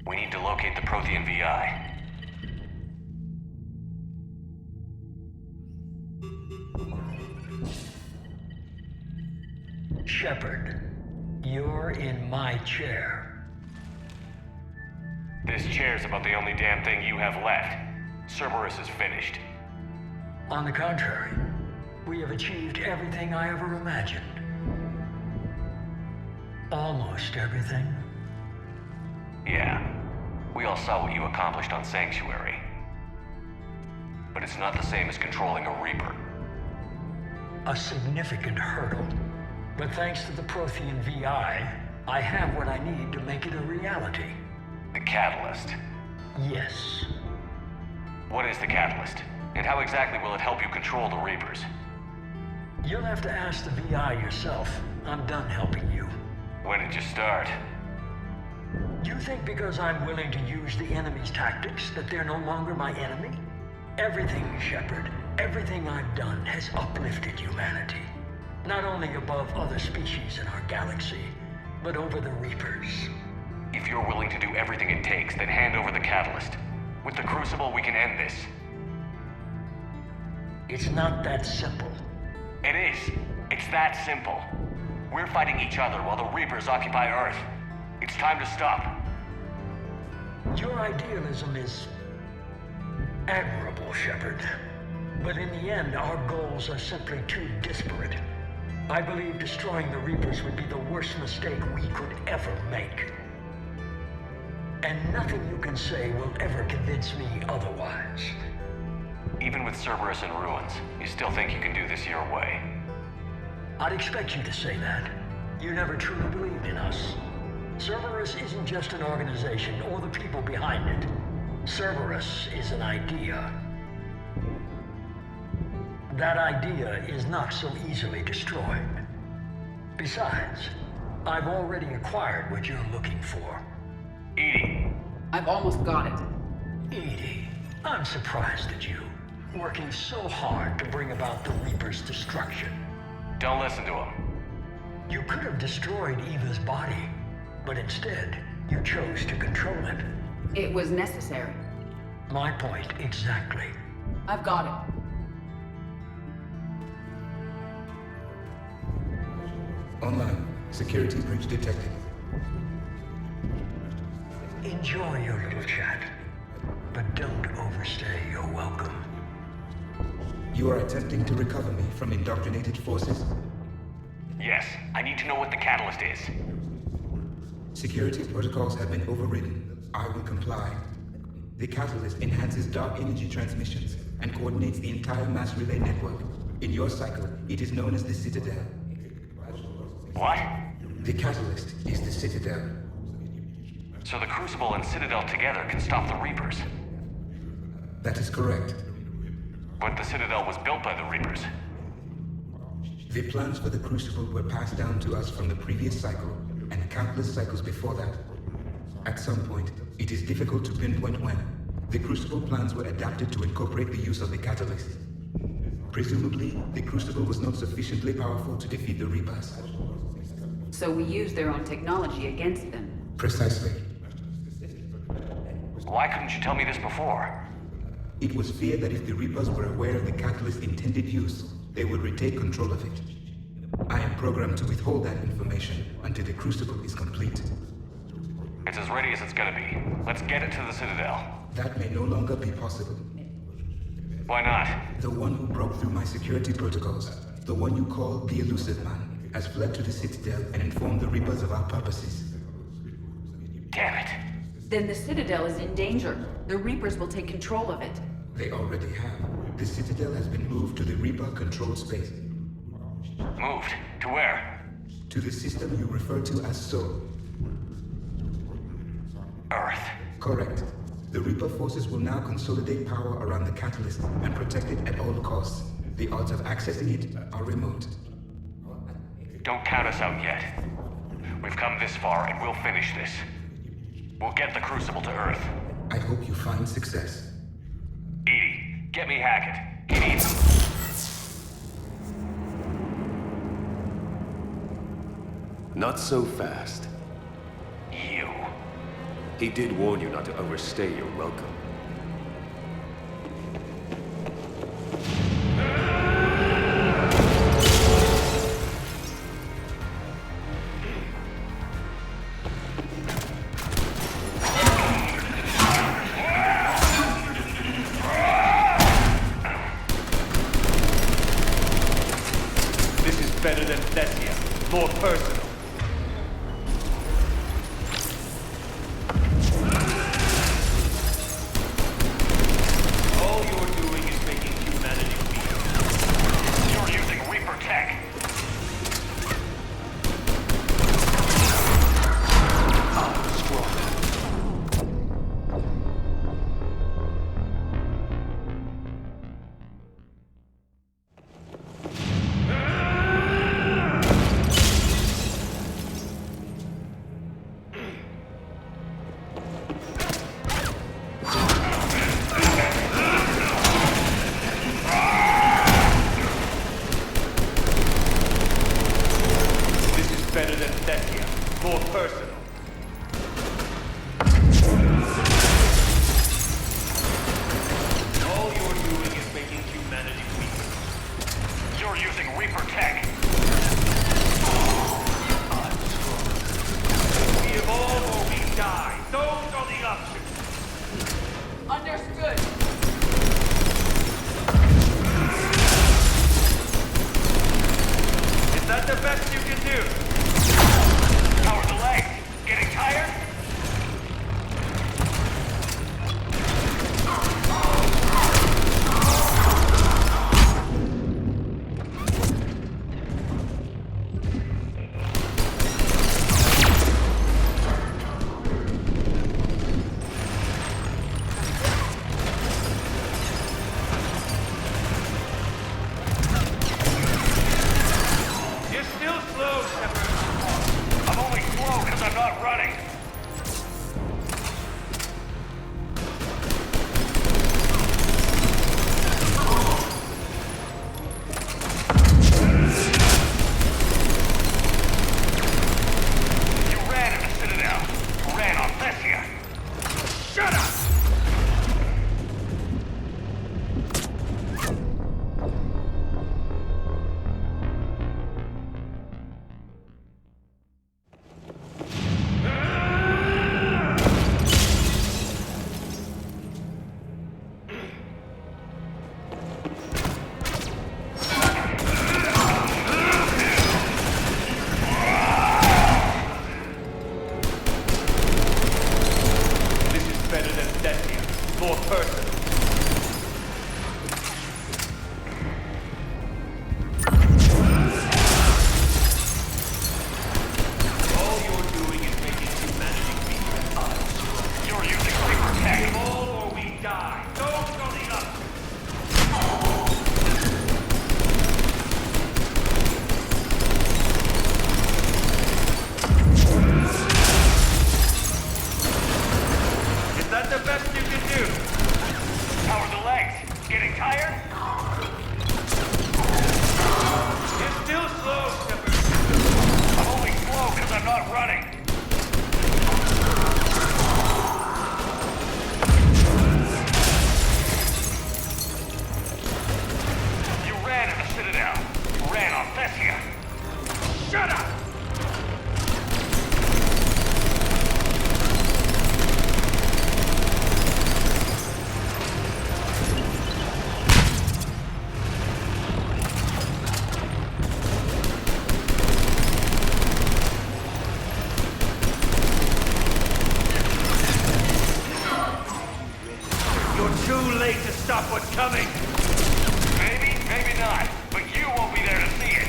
We need to locate the Prothean VI. Shepard, you're in my chair. This chair's about the only damn thing you have left. Cerberus is finished. On the contrary, we have achieved everything I ever imagined. Almost everything. Yeah. We all saw what you accomplished on Sanctuary. But it's not the same as controlling a Reaper. A significant hurdle. But thanks to the Prothean VI, I have what I need to make it a reality. The Catalyst. Yes. What is the Catalyst? And how exactly will it help you control the Reapers? You'll have to ask the VI yourself. I'm done helping you. When did you start? You think because I'm willing to use the enemy's tactics that they're no longer my enemy? Everything, Shepard, everything I've done has uplifted humanity. Not only above other species in our galaxy, but over the Reapers. If you're willing to do everything it takes, then hand over the Catalyst. With the Crucible, we can end this. It's not that simple. It is. It's that simple. We're fighting each other while the Reapers occupy Earth. It's time to stop. Your idealism is admirable, Shepard. But in the end, our goals are simply too disparate. I believe destroying the Reapers would be the worst mistake we could ever make. And nothing you can say will ever convince me otherwise. Even with Cerberus in ruins, you still think you can do this your way? I'd expect you to say that. You never truly believed in us. Cerberus isn't just an organization or the people behind it. Cerberus is an idea. That idea is not so easily destroyed. Besides, I've already acquired what you're looking for. EDI. I've almost got it. EDI, I'm surprised at you. Working so hard to bring about the Reaper's destruction. Don't listen to him. You could have destroyed Eva's body, but instead, you chose to control it. It was necessary. My point exactly. I've got it. Online. Security breach detected. Enjoy your little chat, but don't overstay your welcome. You are attempting to recover me from indoctrinated forces? Yes, I need to know what the Catalyst is. Security protocols have been overridden. I will comply. The Catalyst enhances dark energy transmissions and coordinates the entire mass relay network. In your cycle, it is known as the Citadel. What? The catalyst is the Citadel. So the Crucible and Citadel together can stop the Reapers. That is correct. But the Citadel was built by the Reapers. The plans for the Crucible were passed down to us from the previous cycle, and countless cycles before that. At some point, it is difficult to pinpoint when, the Crucible plans were adapted to incorporate the use of the catalyst. Presumably, the Crucible was not sufficiently powerful to defeat the Reapers. So we used their own technology against them. Precisely. Why couldn't you tell me this before? It was feared that if the Reapers were aware of the catalyst's intended use, they would retake control of it. I am programmed to withhold that information until the Crucible is complete. It's as ready as it's gonna be. Let's get it to the Citadel. That may no longer be possible. Why not? The one who broke through my security protocols, the one you call the Illusive Man, has fled to the Citadel and informed the Reapers of our purposes. Damn it. Then the Citadel is in danger. The Reapers will take control of it. They already have. The Citadel has been moved to the Reaper-controlled space. Moved? To where? To the system you refer to as Soul. Earth. Correct. The Reaper forces will now consolidate power around the catalyst and protect it at all costs. The odds of accessing it are remote. Don't count us out yet. We've come this far and we'll finish this. We'll get the Crucible to Earth. I hope you find success. EDI, get me Hackett. He needs him. Not so fast. You. He did warn you not to overstay your welcome. This is better than Thessia. More personal. All you're doing is making humanity weak. You're using Reaper tech. I'm strong. Better than Thessia. More personal. All you're doing is making humanity weak. You're using Reaper tech. I'm strong. We evolve or we die. Those are the options. Understood. Is that the best you can do? How are the legs? Getting tired? You're still slow, Shepard. I'm only slow because I'm not running. not running. You ran in the Citadel. You ran on Thessia. Shut up! Stop what's coming! Maybe, maybe not, but you won't be there to see it!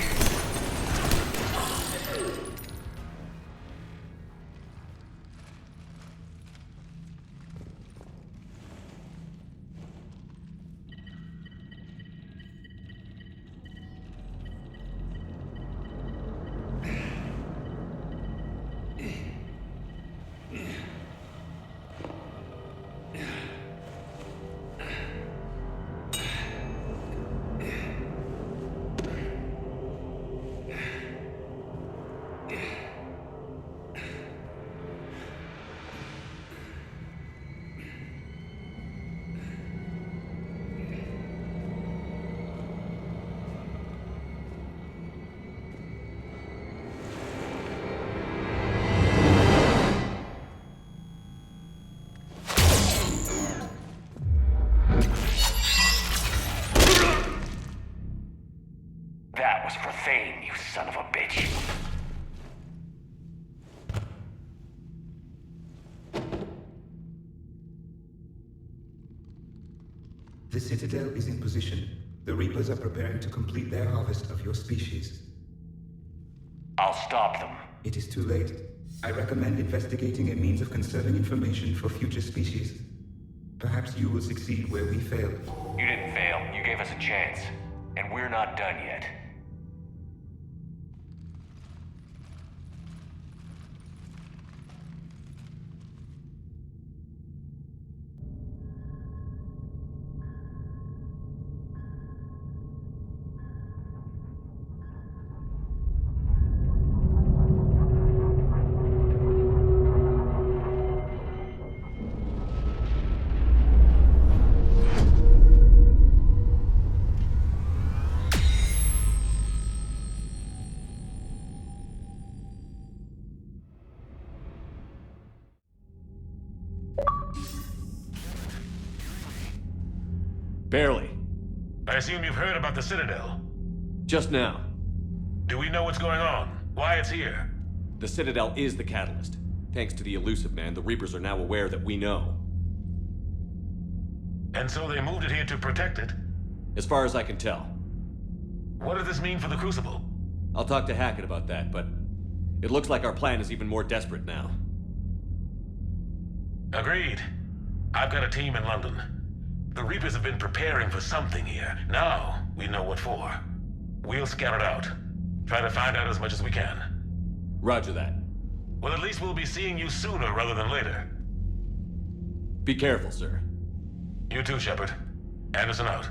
That was for Thane, you son of a bitch. The Citadel is in position. The Reapers are preparing to complete their harvest of your species. I'll stop them. It is too late. I recommend investigating a means of conserving information for future species. Perhaps you will succeed where we failed. You didn't fail. You gave us a chance. And we're not done yet. Barely. I assume you've heard about the Citadel. Just now. Do we know what's going on? Why it's here? The Citadel is the catalyst. Thanks to the Illusive Man, the Reapers are now aware that we know. And so they moved it here to protect it? As far as I can tell. What does this mean for the Crucible? I'll talk to Hackett about that, but it looks like our plan is even more desperate now. Agreed. I've got a team in London. The Reapers have been preparing for something here. Now, we know what for. We'll scout it out. Try to find out as much as we can. Roger that. Well, at least we'll be seeing you sooner rather than later. Be careful, sir. You too, Shepard. Anderson out.